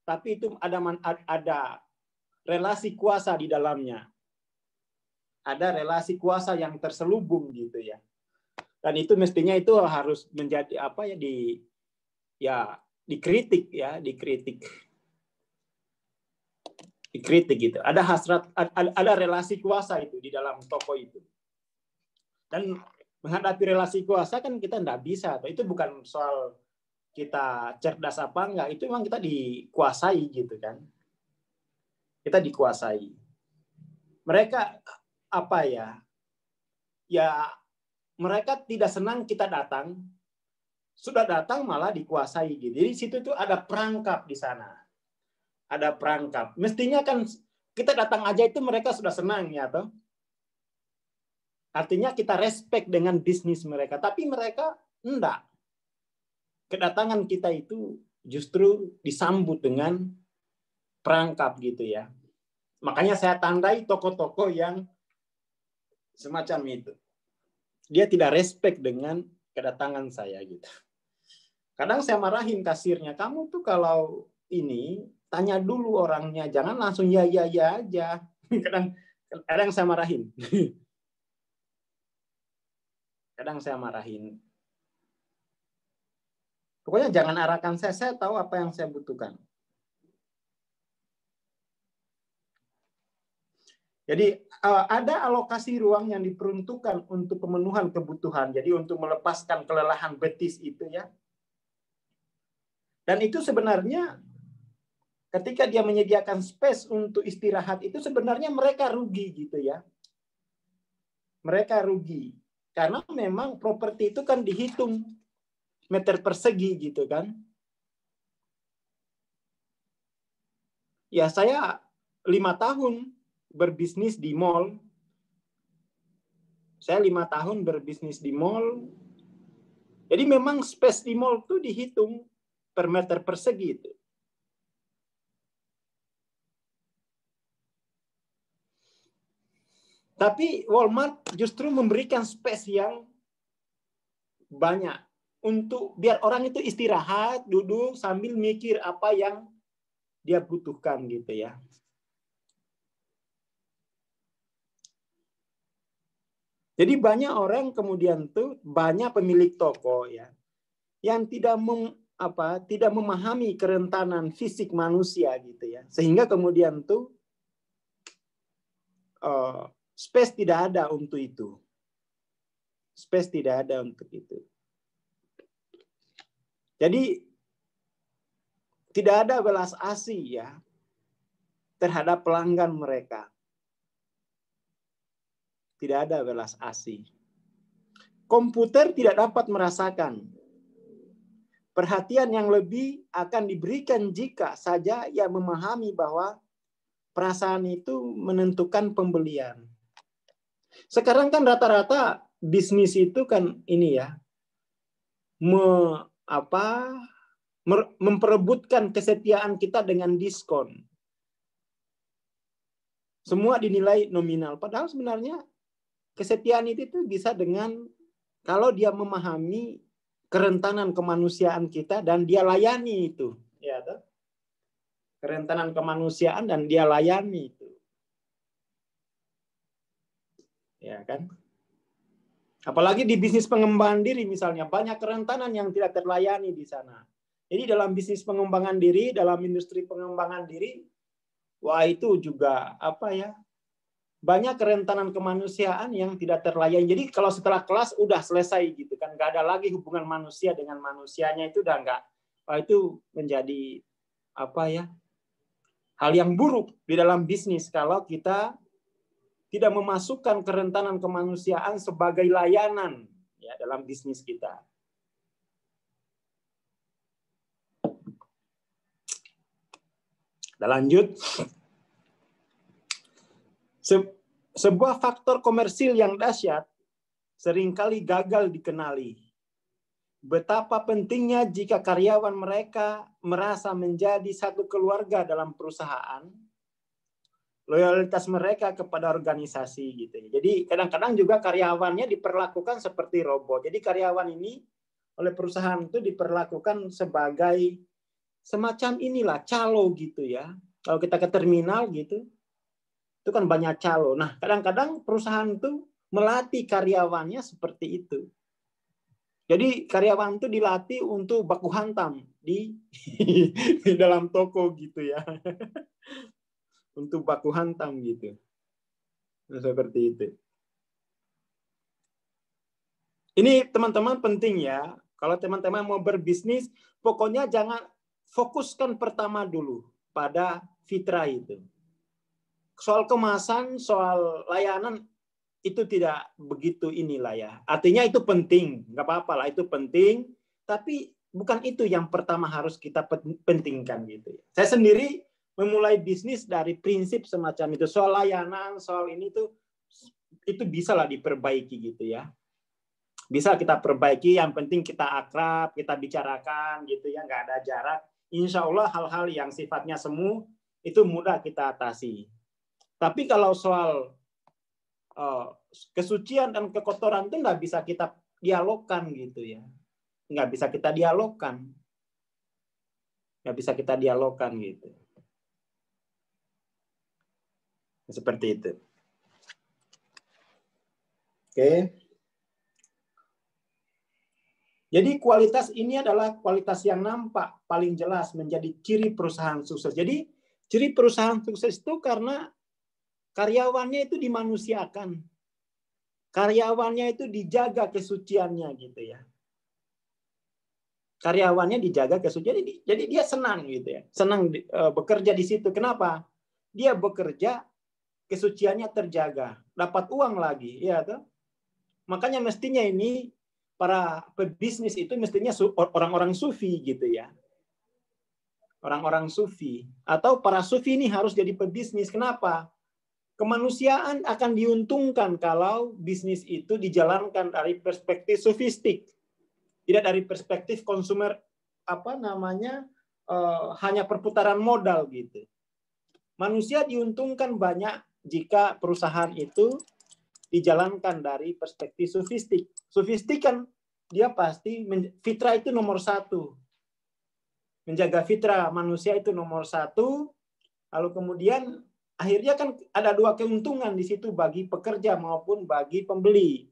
Tapi itu ada relasi kuasa di dalamnya. Ada relasi kuasa yang terselubung gitu ya. Dan itu mestinya itu harus menjadi apa ya, dikritik gitu. Ada hasrat, ada relasi kuasa itu di dalam toko itu. Dan menghadapi relasi kuasa kan kita enggak bisa. Itu bukan soal kita cerdas apa enggak, itu memang kita dikuasai gitu kan. Kita dikuasai. Mereka apa ya? Ya mereka tidak senang kita datang. Sudah datang malah dikuasai gitu. Jadi situ tuh ada perangkap di sana. Ada perangkap. Mestinya kan kita datang aja itu mereka sudah senang ya toh. Artinya kita respect dengan bisnis mereka, tapi mereka enggak. Kedatangan kita itu justru disambut dengan perangkap gitu ya. Makanya saya tandai toko-toko yang semacam itu. Dia tidak respect dengan kedatangan saya gitu. Kadang saya marahin kasirnya, kamu tuh kalau ini tanya dulu orangnya, jangan langsung ya aja. Kadang saya marahin. Kadang saya marahin. Pokoknya jangan arahkan saya tahu apa yang saya butuhkan. Jadi ada alokasi ruang yang diperuntukkan untuk pemenuhan kebutuhan. Jadi untuk melepaskan kelelahan betis itu ya. Dan itu sebenarnya ketika dia menyediakan space untuk istirahat itu sebenarnya mereka rugi gitu ya. Mereka rugi. Karena memang properti itu kan dihitung meter persegi gitu kan. Ya saya 5 tahun berbisnis di mall. Saya 5 tahun berbisnis di mall. Jadi memang space di mall itu dihitung per meter persegi itu. Tapi Walmart justru memberikan space yang banyak untuk biar orang itu istirahat, duduk sambil mikir apa yang dia butuhkan gitu ya. Jadi banyak orang kemudian tuh banyak pemilik toko ya yang tidak memahami kerentanan fisik manusia gitu ya. Sehingga kemudian tuh space tidak ada untuk itu. Space tidak ada untuk itu. Jadi tidak ada belas asih ya terhadap pelanggan mereka. Tidak ada belas asih. Komputer tidak dapat merasakan. Perhatian yang lebih akan diberikan jika saja ia memahami bahwa perasaan itu menentukan pembelian. Sekarang kan rata-rata bisnis itu kan ini ya, memperebutkan kesetiaan kita dengan diskon. Semua dinilai nominal. Padahal sebenarnya kesetiaan itu bisa dengan kalau dia memahami kerentanan kemanusiaan kita dan dia layani itu, ya toh? Kerentanan kemanusiaan dan dia layani itu, ya kan? Apalagi di bisnis pengembangan diri misalnya banyak kerentanan yang tidak terlayani di sana. Jadi dalam bisnis pengembangan diri, dalam industri pengembangan diri, wah itu juga banyak kerentanan kemanusiaan yang tidak terlayani. Jadi kalau setelah kelas udah selesai gitu kan, nggak ada lagi hubungan manusia dengan manusianya, itu udah nggak. Itu menjadi hal yang buruk di dalam bisnis kalau kita tidak memasukkan kerentanan kemanusiaan sebagai layanan ya dalam bisnis kita. Kita lanjut. Sebuah faktor komersil yang dahsyat seringkali gagal dikenali. Betapa pentingnya jika karyawan mereka merasa menjadi satu keluarga dalam perusahaan, loyalitas mereka kepada organisasi gitu. Jadi kadang-kadang juga karyawannya diperlakukan seperti robot. Jadi karyawan ini oleh perusahaan itu diperlakukan sebagai semacam inilah calo gitu ya. Kalau kita ke terminal gitu, itu kan banyak calo. Nah, kadang-kadang perusahaan itu melatih karyawannya seperti itu. Jadi karyawan itu dilatih untuk baku hantam di dalam toko gitu ya. Untuk baku hantam gitu. Nah, seperti itu. Ini teman-teman penting ya. Kalau teman-teman mau berbisnis, pokoknya jangan fokuskan pertama dulu pada fitrah itu. Soal kemasan, soal layanan itu tidak begitu inilah ya. Artinya itu penting, nggak apa-apa lah itu penting, tapi bukan itu yang pertama harus kita pentingkan gitu. Saya sendiri memulai bisnis dari prinsip semacam itu. Soal layanan, soal ini tuh itu bisa lah diperbaiki gitu ya. Bisa kita perbaiki, yang penting kita akrab, kita bicarakan gitu ya, nggak ada jarak. Insya Allah hal-hal yang sifatnya semu itu mudah kita atasi. Tapi kalau soal kesucian dan kekotoran itu nggak bisa kita dialogkan gitu ya. Nggak bisa kita dialogkan. Nggak bisa kita dialogkan gitu. Seperti itu. Oke. Jadi kualitas ini adalah kualitas yang nampak paling jelas menjadi ciri perusahaan sukses. Jadi ciri perusahaan sukses itu karena karyawannya itu dimanusiakan. Karyawannya itu dijaga kesuciannya gitu ya. Karyawannya dijaga kesucian. Jadi dia senang gitu ya. Senang bekerja di situ. Kenapa? Dia bekerja kesuciannya terjaga, dapat uang lagi, ya toh? Makanya mestinya ini para pebisnis itu mestinya orang-orang sufi gitu ya. Orang-orang sufi atau para sufi ini harus jadi pebisnis. Kenapa? Kemanusiaan akan diuntungkan kalau bisnis itu dijalankan dari perspektif sufistik, tidak dari perspektif konsumer hanya perputaran modal gitu. Manusia diuntungkan banyak jika perusahaan itu dijalankan dari perspektif sufistik. Sufistik kan dia pasti fitrah itu nomor satu. Menjaga fitrah manusia itu nomor satu. Lalu kemudian akhirnya kan ada dua keuntungan di situ bagi pekerja maupun bagi pembeli.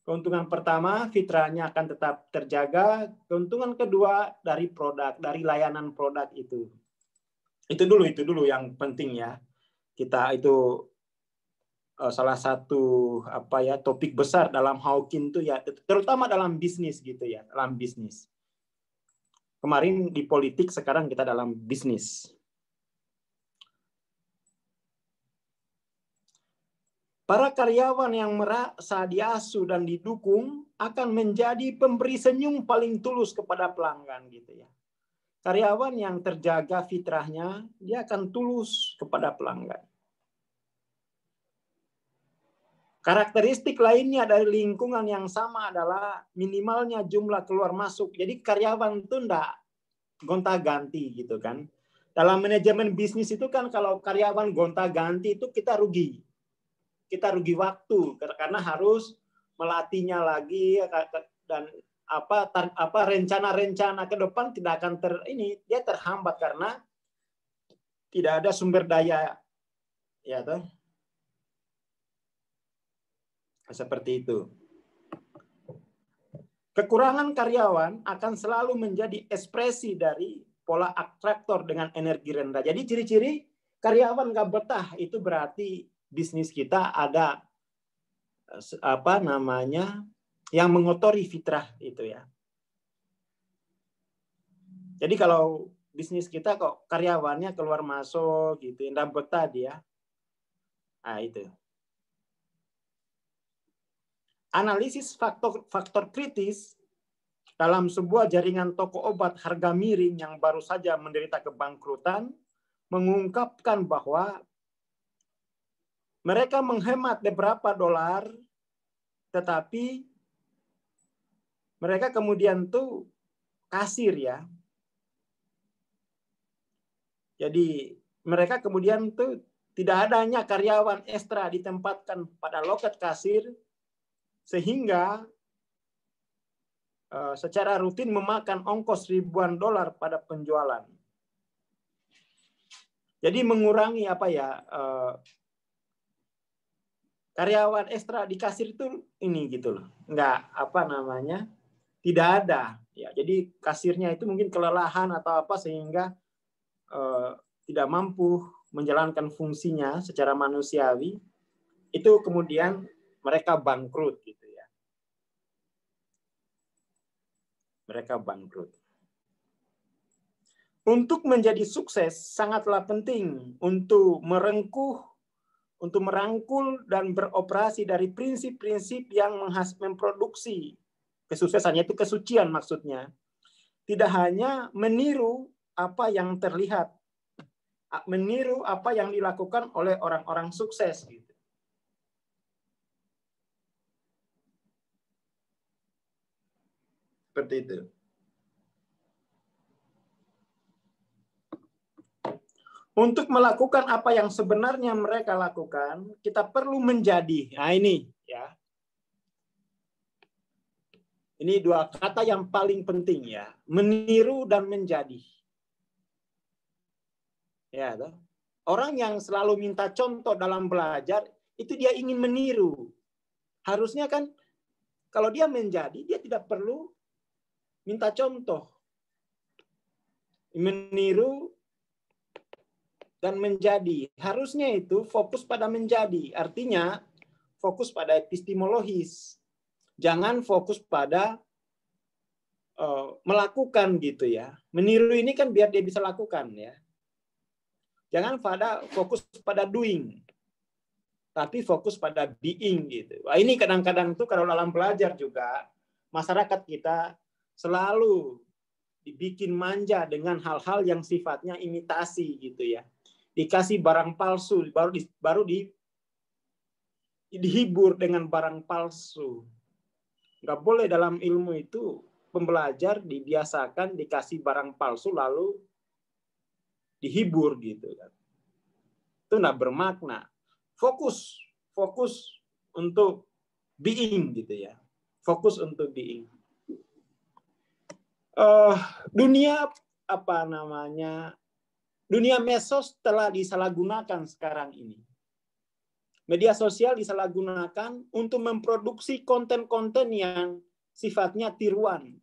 Keuntungan pertama, fitrahnya akan tetap terjaga. Keuntungan kedua dari produk, dari layanan produk itu. Itu dulu yang penting ya. Kita itu salah satu topik besar dalam Hawking itu ya, terutama dalam bisnis gitu ya, dalam bisnis. Kemarin di politik, sekarang kita dalam bisnis. Para karyawan yang merasa diasuh dan didukung akan menjadi pemberi senyum paling tulus kepada pelanggan gitu ya. Karyawan yang terjaga fitrahnya, dia akan tulus kepada pelanggan. Karakteristik lainnya dari lingkungan yang sama adalah minimalnya jumlah keluar masuk. Jadi karyawan itu enggak gonta-ganti gitu kan. Dalam manajemen bisnis itu kan kalau karyawan gonta-ganti itu kita rugi. Kita rugi waktu karena harus melatihnya lagi dan rencana-rencana ke depan tidak akan dia terhambat karena tidak ada sumber daya ya toh. Seperti itu. Kekurangan karyawan akan selalu menjadi ekspresi dari pola atraktor dengan energi rendah. Jadi ciri-ciri karyawan nggak betah itu berarti bisnis kita ada yang mengotori fitrah itu ya. Jadi kalau bisnis kita kok karyawannya keluar masuk gitu, nggak betah dia. Nah itu. Analisis faktor kritis dalam sebuah jaringan toko obat harga miring yang baru saja menderita kebangkrutan mengungkapkan bahwa mereka menghemat beberapa dolar, tetapi mereka kemudian tuh kasir ya. Jadi mereka kemudian tuh tidak adanya karyawan ekstra ditempatkan pada loket kasir sehingga secara rutin memakan ongkos ribuan dolar pada penjualan. Jadi mengurangi karyawan ekstra di kasir itu ini gitu loh, tidak ada ya. Jadi kasirnya itu mungkin kelelahan atau apa sehingga tidak mampu menjalankan fungsinya secara manusiawi, itu kemudian mereka bangkrut gitu ya. Mereka bangkrut. Untuk menjadi sukses sangatlah penting untuk merangkul dan beroperasi dari prinsip-prinsip yang memproduksi kesuksesannya, itu kesucian maksudnya. Tidak hanya meniru apa yang terlihat, meniru apa yang dilakukan oleh orang-orang sukses gitu. Seperti itu. Untuk melakukan apa yang sebenarnya mereka lakukan, kita perlu menjadi. Nah ini ya. Ini dua kata yang paling penting ya, meniru dan menjadi. Ya, toh. Orang yang selalu minta contoh dalam belajar itu dia ingin meniru. Harusnya kan kalau dia menjadi, dia tidak perlu minta contoh. Meniru dan menjadi. Harusnya itu fokus pada menjadi. Artinya fokus pada epistemologis. Jangan fokus pada melakukan gitu ya. Meniru ini kan biar dia bisa lakukan ya. Jangan fokus pada doing. Tapi fokus pada being gitu. Wah, ini kadang-kadang tuh kalau dalam belajar juga masyarakat kita selalu dibikin manja dengan hal-hal yang sifatnya imitasi gitu ya. Dikasih barang palsu baru dihibur dengan barang palsu. Nggak boleh dalam ilmu itu pembelajar dibiasakan dikasih barang palsu lalu dihibur gitu kan. Itu nggak bermakna. Fokus untuk being gitu ya. Fokus untuk being. Dunia dunia medsos telah disalahgunakan sekarang ini. Media sosial disalahgunakan untuk memproduksi konten-konten yang sifatnya tiruan.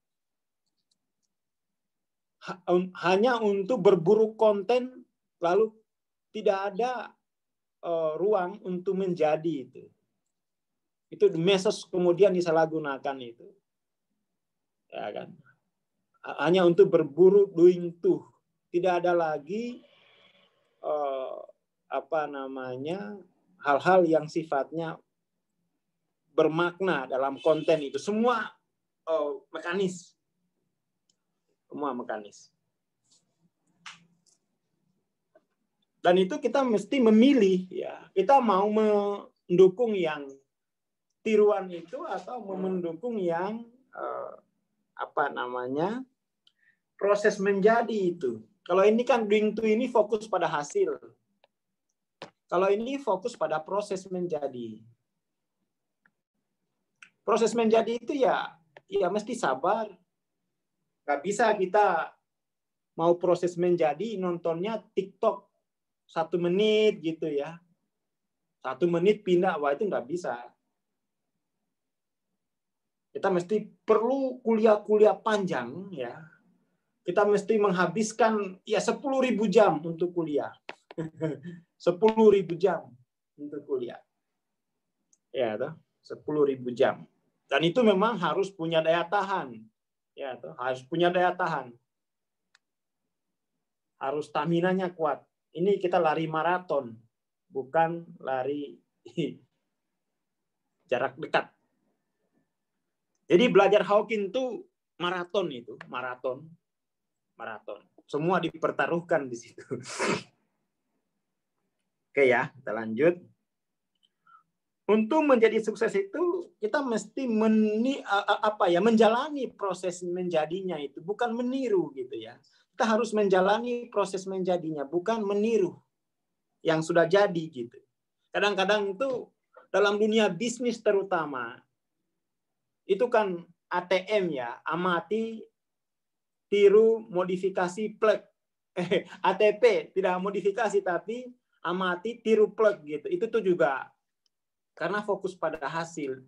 Hanya untuk berburu konten, lalu tidak ada ruang untuk menjadi itu. Itu medsos kemudian disalahgunakan itu. Ya kan? Hanya untuk berburu doing to. Tidak ada lagi hal-hal yang sifatnya bermakna dalam konten itu. Semua mekanis. Semua mekanis. Dan itu kita mesti memilih ya. Kita mau mendukung yang tiruan itu atau mendukung yang proses menjadi itu. Kalau ini kan doing to ini fokus pada hasil. Kalau ini fokus pada proses menjadi. Proses menjadi itu ya mesti sabar. Gak bisa kita mau proses menjadi nontonnya TikTok 1 menit gitu ya. 1 menit pindah, wah itu nggak bisa. Kita mesti perlu kuliah-kuliah panjang ya. Kita mesti menghabiskan 10.000 jam untuk kuliah. 10.000 jam untuk kuliah. Ya, toh, 10.000 jam. Dan itu memang harus punya daya tahan. Ya, toh, harus punya daya tahan. Harus staminanya kuat. Ini kita lari maraton, bukan lari jarak dekat. Jadi belajar Hawking itu maraton. Semua dipertaruhkan di situ. Oke ya, kita lanjut. Untuk menjadi sukses itu kita mesti menjalani proses menjadinya itu, bukan meniru gitu ya. Kita harus menjalani proses menjadinya, bukan meniru yang sudah jadi gitu. Kadang-kadang itu dalam dunia bisnis terutama itu kan ATM ya, amati, tiru, modifikasi, plug. ATP tidak modifikasi tapi amati, tiru, plug gitu. Itu tuh juga karena fokus pada hasil.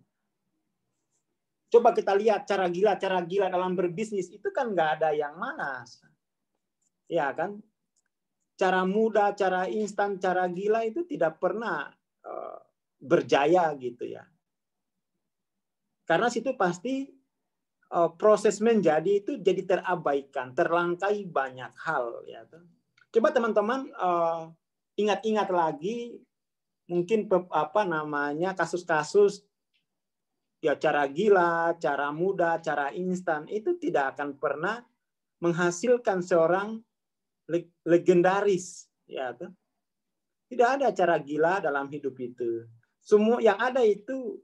Coba kita lihat cara gila dalam berbisnis itu kan nggak ada yang manas. Ya kan? Cara mudah, cara instan, cara gila itu tidak pernah berjaya gitu ya. Karena situ pasti proses menjadi itu jadi terabaikan, terlangkai banyak hal ya. Coba teman-teman ingat-ingat lagi mungkin kasus-kasus ya cara gila, cara mudah, cara instan itu tidak akan pernah menghasilkan seorang legendaris ya. Tidak ada cara gila dalam hidup itu. Semua yang ada itu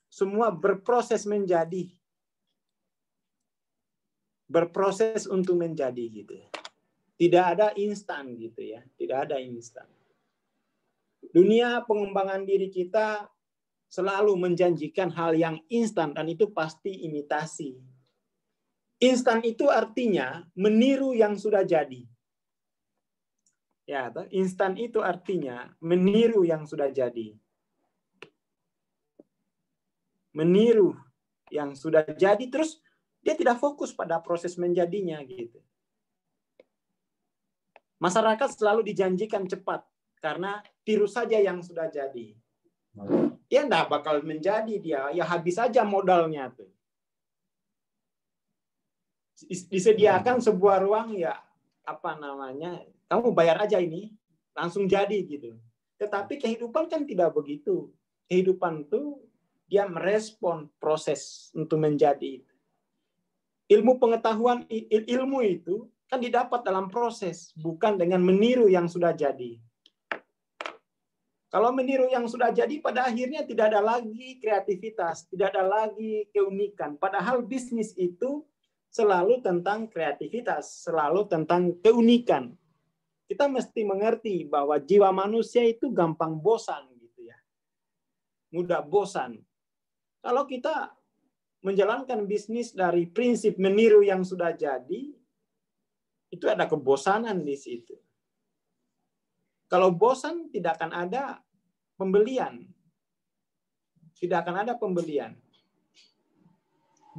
semua berproses menjadi. Berproses untuk menjadi gitu. Tidak ada instan gitu ya. Tidak ada instan. Dunia pengembangan diri kita selalu menjanjikan hal yang instan dan itu pasti imitasi. Instan itu artinya meniru yang sudah jadi. Ya, instan itu artinya meniru yang sudah jadi. Meniru yang sudah jadi, terus dia tidak fokus pada proses menjadinya gitu. Masyarakat selalu dijanjikan cepat karena tiru saja yang sudah jadi. Dia enggak bakal menjadi, dia ya habis saja modalnya tuh. Disediakan sebuah ruang, ya apa namanya, kamu bayar aja ini langsung jadi gitu. Tetapi kehidupan kan tidak begitu. Kehidupan tuh dia merespon proses untuk menjadi. Ilmu pengetahuan, ilmu itu kan didapat dalam proses, bukan dengan meniru yang sudah jadi. Kalau meniru yang sudah jadi, pada akhirnya tidak ada lagi kreativitas, tidak ada lagi keunikan. Padahal bisnis itu selalu tentang kreativitas, selalu tentang keunikan. Kita mesti mengerti bahwa jiwa manusia itu gampang bosan gitu ya. Mudah bosan. Kalau kita menjalankan bisnis dari prinsip meniru yang sudah jadi, itu ada kebosanan di situ. Kalau bosan, tidak akan ada pembelian. Tidak akan ada pembelian.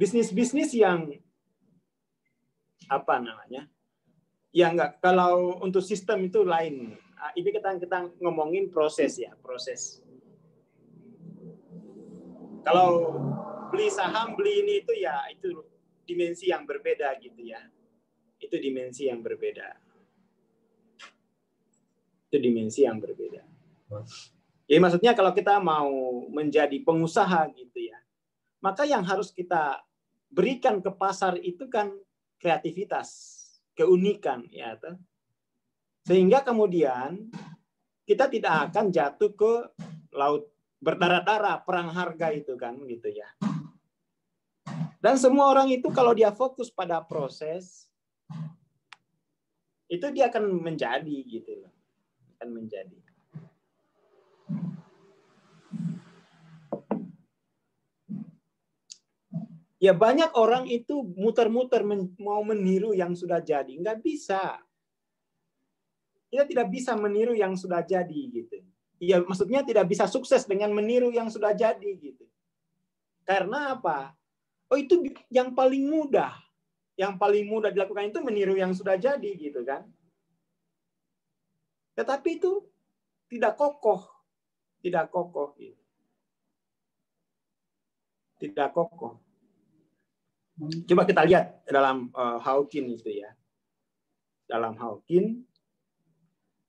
Bisnis-bisnis yang apa namanya? Ya enggak, kalau untuk sistem itu lain. Ini kita ngomongin proses ya, proses. Kalau beli saham, beli ini itu ya itu dimensi yang berbeda gitu ya. Itu dimensi yang berbeda. Itu dimensi yang berbeda. Jadi maksudnya kalau kita mau menjadi pengusaha gitu ya, maka yang harus kita berikan ke pasar itu kan kreativitas, keunikan ya. Sehingga kemudian kita tidak akan jatuh ke laut berdarah-darah, perang harga itu kan gitu ya. Dan semua orang itu kalau dia fokus pada proses, itu dia akan menjadi gitu loh. Akan menjadi. Ya banyak orang itu muter-muter mau meniru yang sudah jadi. Nggak bisa. Kita tidak bisa meniru yang sudah jadi gitu. Ya maksudnya tidak bisa sukses dengan meniru yang sudah jadi gitu. Karena apa? Oh itu yang paling mudah. Yang paling mudah dilakukan itu meniru yang sudah jadi gitu kan. Tetapi itu tidak kokoh. Tidak kokoh gitu. Tidak kokoh. Coba kita lihat dalam Hawkins itu ya. Dalam Hawkins,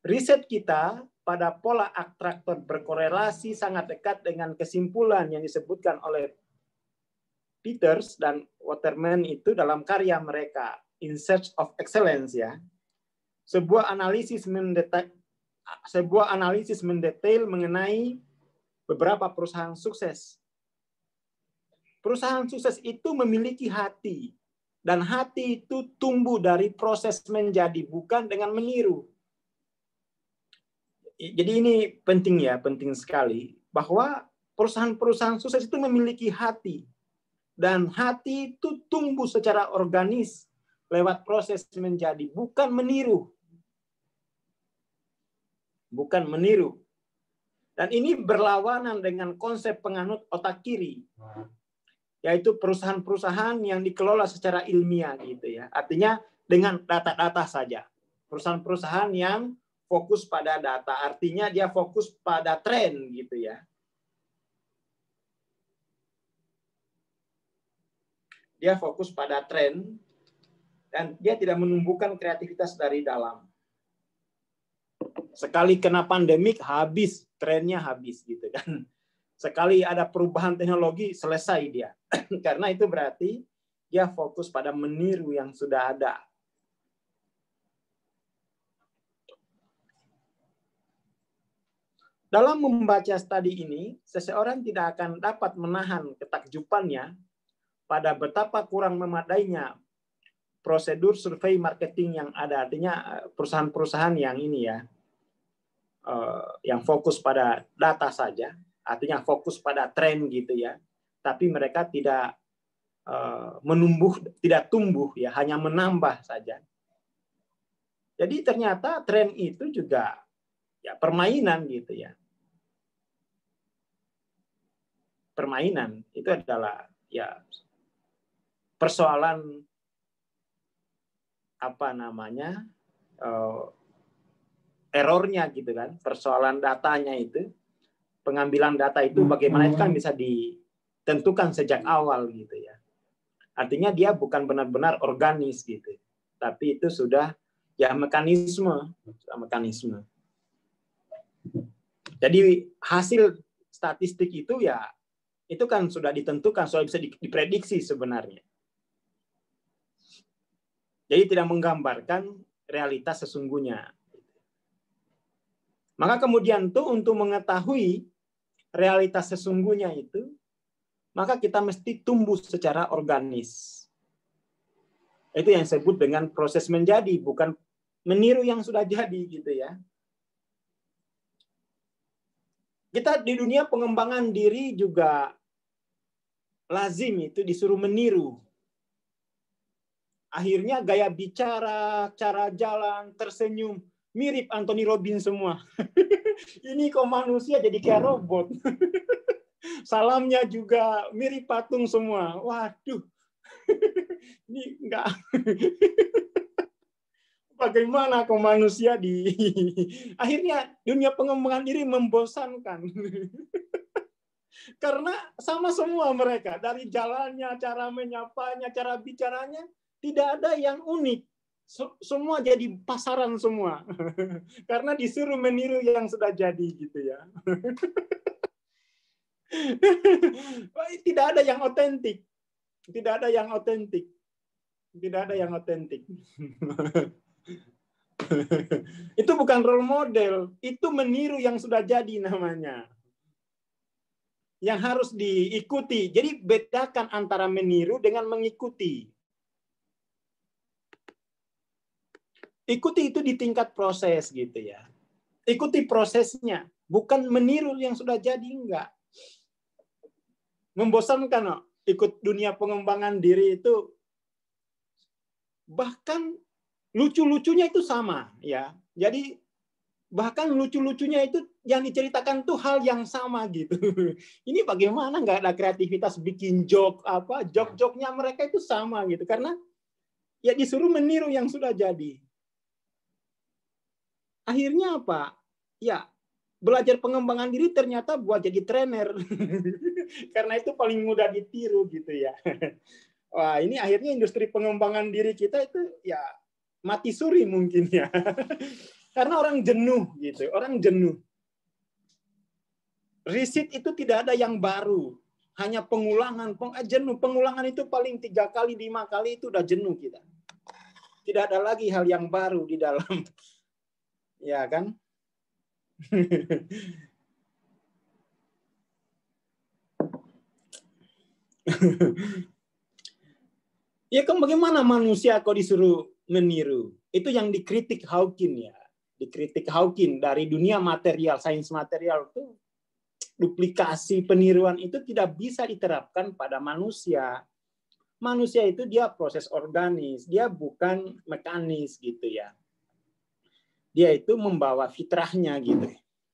riset kita pada pola atraktor berkorelasi sangat dekat dengan kesimpulan yang disebutkan oleh Peters dan Waterman itu dalam karya mereka In Search of Excellence ya. Sebuah analisis mendetail mengenai beberapa perusahaan sukses. Perusahaan sukses itu memiliki hati. Dan hati itu tumbuh dari proses menjadi, bukan dengan meniru. Jadi ini penting ya, penting sekali. Bahwa perusahaan-perusahaan sukses itu memiliki hati. Dan hati itu tumbuh secara organis lewat proses menjadi, bukan meniru. Bukan meniru. Dan ini berlawanan dengan konsep penganut otak kiri. Yaitu perusahaan-perusahaan yang dikelola secara ilmiah gitu ya. Artinya dengan data-data saja. Perusahaan-perusahaan yang fokus pada data, artinya dia fokus pada tren gitu ya. Dia fokus pada tren dan dia tidak menumbuhkan kreativitas dari dalam. Sekali kena pandemik habis, trennya habis gitu kan. Sekali ada perubahan teknologi, selesai dia. Karena itu berarti dia fokus pada meniru yang sudah ada. Dalam membaca studi ini, seseorang tidak akan dapat menahan ketakjubannya pada betapa kurang memadainya prosedur survei marketing yang ada. Artinya perusahaan-perusahaan yang ini ya, yang fokus pada data saja, artinya fokus pada tren gitu ya. Tapi mereka tidak tidak tumbuh ya, hanya menambah saja. Jadi ternyata tren itu juga ya permainan gitu ya. Permainan itu adalah ya persoalan errornya gitu kan, persoalan datanya itu, pengambilan data itu bagaimana itu kan bisa ditentukan sejak awal gitu ya. Artinya dia bukan benar-benar organis gitu, tapi itu sudah ya mekanisme. Jadi hasil statistik itu ya itu kan sudah ditentukan, sudah bisa diprediksi sebenarnya. Jadi tidak menggambarkan realitas sesungguhnya. Maka kemudian tuh untuk mengetahui realitas sesungguhnya itu, maka kita mesti tumbuh secara organis. Itu yang disebut dengan proses menjadi, bukan meniru yang sudah jadi gitu ya. Kita di dunia pengembangan diri juga lazim itu disuruh meniru. Akhirnya gaya bicara, cara jalan, tersenyum, mirip Anthony Robbins semua. Ini kok manusia jadi kayak robot. Salamnya juga mirip patung semua. Waduh. Ini enggak. Bagaimana kok manusia akhirnya dunia pengembangan diri membosankan. Karena sama semua mereka, dari jalannya, cara menyapanya, cara bicaranya, tidak ada yang unik. Semua jadi pasaran semua. Karena disuruh meniru yang sudah jadi gitu ya. Tidak ada yang otentik. Tidak ada yang otentik. Tidak ada yang otentik. Itu bukan role model, itu meniru yang sudah jadi namanya. Yang harus diikuti. Jadi bedakan antara meniru dengan mengikuti. Ikuti itu di tingkat proses gitu ya. Ikuti prosesnya, bukan meniru yang sudah jadi, enggak. Membosankan no? Ikut dunia pengembangan diri itu, bahkan lucu-lucunya itu sama ya. Jadi bahkan lucu-lucunya itu yang diceritakan tuh hal yang sama gitu. Ini bagaimana nggak ada kreativitas bikin joke apa, joke-joknya mereka itu sama gitu, karena ya disuruh meniru yang sudah jadi. Akhirnya apa? Ya belajar pengembangan diri ternyata buat jadi trainer. Karena itu paling mudah ditiru gitu ya. Wah, ini akhirnya industri pengembangan diri kita itu ya mati suri mungkin ya. Karena orang jenuh gitu, orang jenuh. Riset itu tidak ada yang baru, hanya pengulangan, jenuh. Pengulangan itu paling 3 kali, 5 kali itu udah jenuh kita. Tidak ada lagi hal yang baru di dalam, ya kan? Ya kan bagaimana manusia kok disuruh meniru? Itu yang dikritik Hawking ya. Dikritik Hawking dari dunia material, sains material itu duplikasi peniruan itu tidak bisa diterapkan pada manusia. Manusia itu dia proses organis, dia bukan mekanis gitu ya. Dia itu membawa fitrahnya gitu.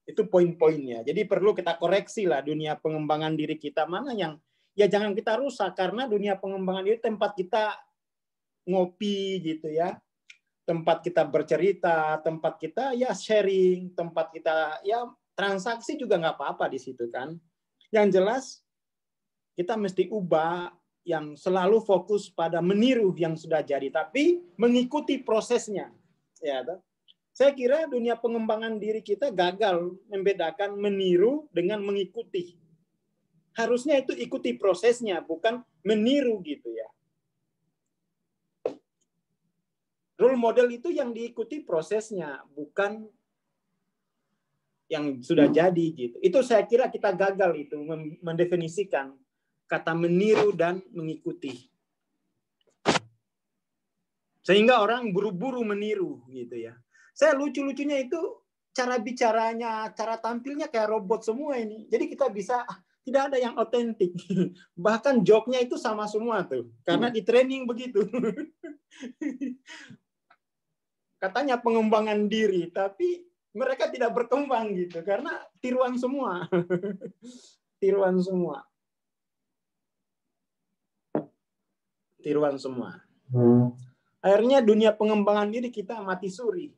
Itu poin-poinnya. Jadi perlu kita koreksi lah dunia pengembangan diri kita, mana yang ya jangan kita rusak, karena dunia pengembangan diri tempat kita ngopi gitu ya, tempat kita bercerita, tempat kita ya sharing, tempat kita ya transaksi juga nggak apa-apa di situ kan. Yang jelas kita mesti ubah yang selalu fokus pada meniru yang sudah jadi, tapi mengikuti prosesnya. Ya, saya kira dunia pengembangan diri kita gagal membedakan meniru dengan mengikuti. Harusnya itu ikuti prosesnya, bukan meniru gitu ya. Role model itu yang diikuti prosesnya, bukan yang sudah jadi gitu. Itu saya kira kita gagal itu mendefinisikan kata meniru dan mengikuti. Sehingga orang buru-buru meniru gitu ya. Saya lucu-lucunya itu cara bicaranya, cara tampilnya kayak robot semua ini. Jadi kita bisa tidak ada yang otentik. Bahkan joke-nya itu sama semua tuh. Karena di training begitu. Katanya pengembangan diri, tapi mereka tidak berkembang gitu karena tiruan semua. Tiruan semua. Tiruan semua. Akhirnya dunia pengembangan diri kita mati suri.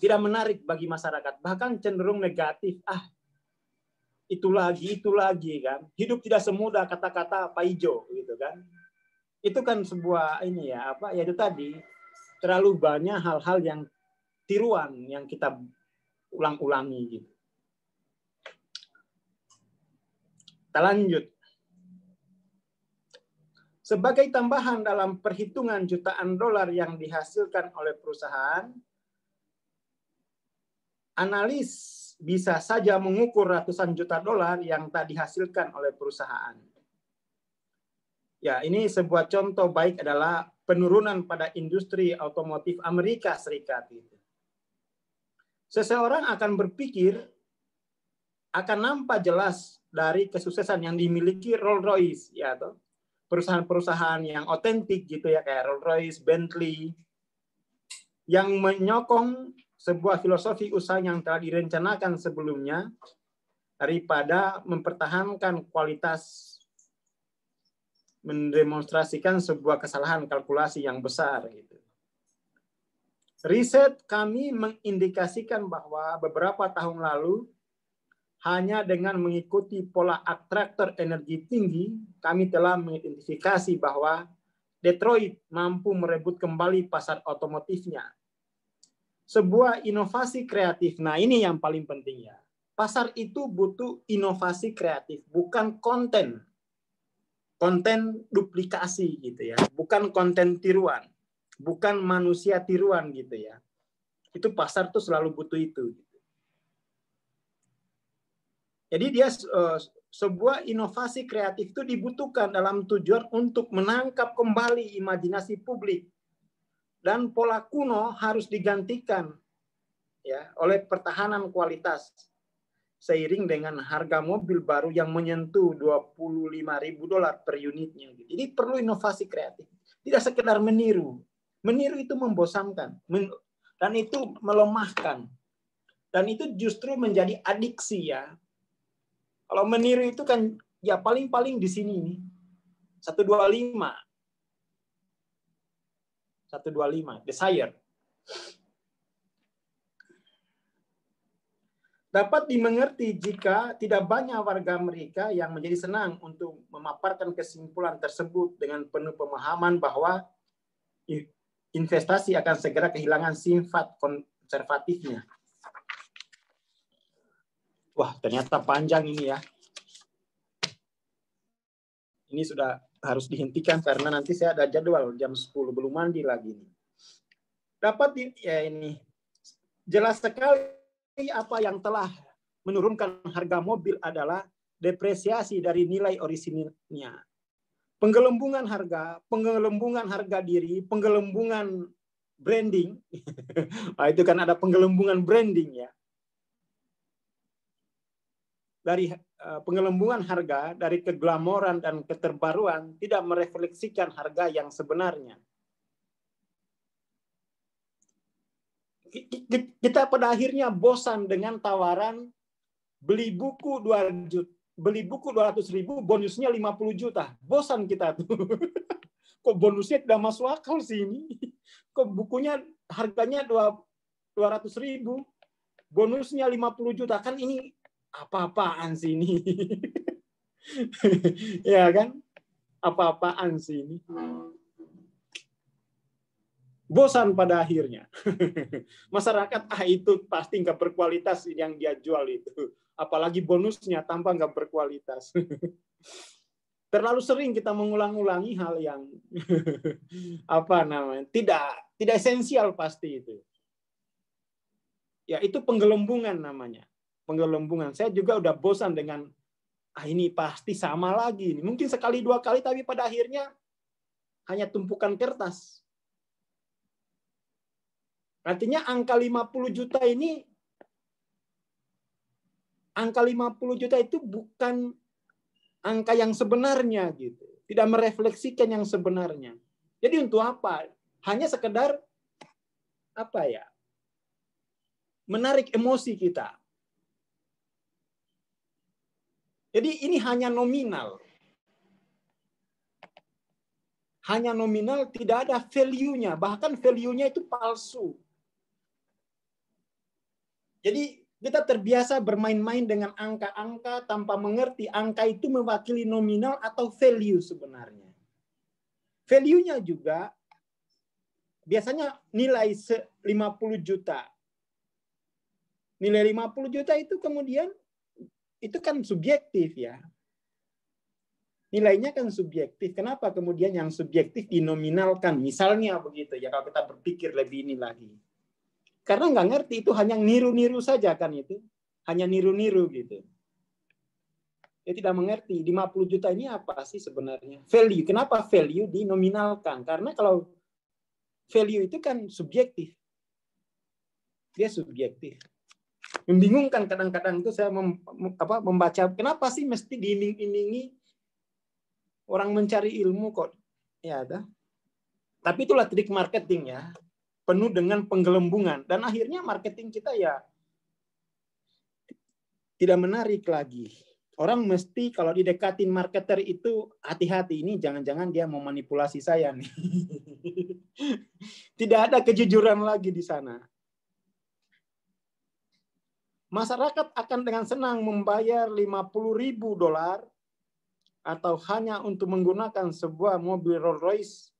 Tidak menarik bagi masyarakat, bahkan cenderung negatif. Itu lagi kan. Hidup tidak semudah kata-kata Pak Ijo gitu kan. Itu kan sebuah ini ya, ya itu tadi terlalu banyak hal-hal yang tiruan yang kita ulang-ulangi gitu. Kita lanjut. Sebagai tambahan dalam perhitungan jutaan dolar yang dihasilkan oleh perusahaan, analis bisa saja mengukur ratusan juta dolar yang tak dihasilkan oleh perusahaan. Ya, ini sebuah contoh baik adalah penurunan pada industri otomotif Amerika Serikat. Seseorang akan berpikir akan nampak jelas dari kesuksesan yang dimiliki Rolls-Royce, ya, toh perusahaan-perusahaan yang otentik gitu ya, kayak Rolls-Royce, Bentley, yang menyokong sebuah filosofi usaha yang telah direncanakan sebelumnya daripada mempertahankan kualitas, mendemonstrasikan sebuah kesalahan kalkulasi yang besar gitu. Riset kami mengindikasikan bahwa beberapa tahun lalu hanya dengan mengikuti pola atraktor energi tinggi, kami telah mengidentifikasi bahwa Detroit mampu merebut kembali pasar otomotifnya. Sebuah inovasi kreatif. Nah, ini yang paling penting ya. Pasar itu butuh inovasi kreatif, bukan konten. Konten duplikasi gitu ya. Bukan konten tiruan. Bukan manusia tiruan gitu ya. Itu pasar tuh selalu butuh itu. Jadi dia sebuah inovasi kreatif itu dibutuhkan dalam tujuan untuk menangkap kembali imajinasi publik. Dan pola kuno harus digantikan ya oleh pertahanan kualitas seiring dengan harga mobil baru yang menyentuh $25.000 per unitnya. Jadi perlu inovasi kreatif. Tidak sekedar meniru. Meniru itu membosankan dan itu melemahkan. Dan itu justru menjadi adiksi ya. Kalau meniru itu kan ya paling-paling di sini nih. 125. Desire. Dapat dimengerti jika tidak banyak warga Amerika yang menjadi senang untuk memaparkan kesimpulan tersebut dengan penuh pemahaman bahwa investasi akan segera kehilangan sifat konservatifnya. Wah, ternyata panjang ini ya. Ini sudah harus dihentikan karena nanti saya ada jadwal jam 10, belum mandi lagi. Dapat ya ini jelas sekali apa yang telah menurunkan harga mobil adalah depresiasi dari nilai orisinilnya. Penggelembungan harga diri, penggelembungan branding. Nah, itu kan ada penggelembungan branding ya. Dari penggelembungan harga, dari keglamoran dan keterbaruan tidak merefleksikan harga yang sebenarnya. Kita pada akhirnya bosan dengan tawaran beli buku 200.000, bonusnya 50 juta. Bosan kita tuh. Kok bonusnya tidak masuk akal sih ini? Kok bukunya harganya 200.000, bonusnya 50 juta. Kan ini apa-apaan sih ini? Ya kan? Apa-apaan sih ini? Bosan pada akhirnya. Masyarakat, itu pasti nggak berkualitas yang dia jual itu. Apalagi bonusnya tanpa nggak berkualitas. Terlalu sering kita mengulang-ulangi hal yang tidak esensial pasti itu. Ya itu penggelembungan namanya. Penggelembungan. Saya juga udah bosan dengan ini pasti sama lagi. Mungkin sekali dua kali tapi pada akhirnya hanya tumpukan kertas. Artinya angka 50 juta ini, angka 50 juta itu bukan angka yang sebenarnya gitu. Tidak merefleksikan yang sebenarnya. Jadi untuk apa? Hanya sekedar apa ya? Menarik emosi kita. Jadi ini hanya nominal. Hanya nominal, tidak ada value-nya. Bahkan value-nya itu palsu. Jadi kita terbiasa bermain-main dengan angka-angka tanpa mengerti angka itu mewakili nominal atau value sebenarnya. Value-nya juga biasanya nilai 50 juta. Nilai 50 juta itu kemudian itu kan subjektif ya. Nilainya kan subjektif. Kenapa kemudian yang subjektif dinominalkan? Misalnya begitu ya, kalau kita berpikir lebih ini lagi. Karena nggak ngerti, itu hanya niru-niru saja kan itu. Hanya niru-niru gitu. Dia tidak mengerti 50 juta ini apa sih sebenarnya. Value. Kenapa value dinominalkan? Karena kalau value itu kan subjektif. Dia subjektif. Membingungkan kadang-kadang itu saya membaca, kenapa sih mesti diiming-imingi orang mencari ilmu kok. Ya, ada. Tapi itulah trik marketing ya. Penuh dengan penggelembungan. Dan akhirnya marketing kita ya tidak menarik lagi. Orang mesti kalau didekatin marketer itu hati-hati, ini jangan-jangan dia mau manipulasi saya nih. Tidak ada kejujuran lagi di sana. Masyarakat akan dengan senang membayar $50.000 atau hanya untuk menggunakan sebuah mobil Rolls-Royce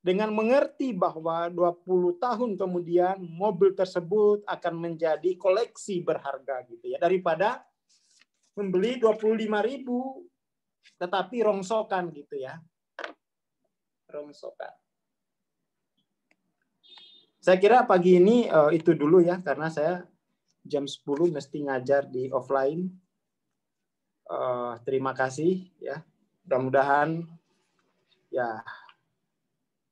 dengan mengerti bahwa 20 tahun kemudian mobil tersebut akan menjadi koleksi berharga gitu ya, daripada membeli 25.000 tetapi rongsokan gitu ya. Rongsokan. Saya kira pagi ini itu dulu ya, karena saya jam 10 mesti ngajar di offline. Terima kasih ya. Mudah-mudahan ya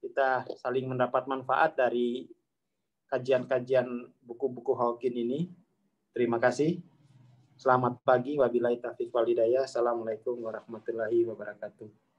kita saling mendapat manfaat dari kajian-kajian buku-buku Hawking ini. Terima kasih. Selamat pagi. Wabillahi taufiq wal hidayah. Assalamualaikum warahmatullahi wabarakatuh.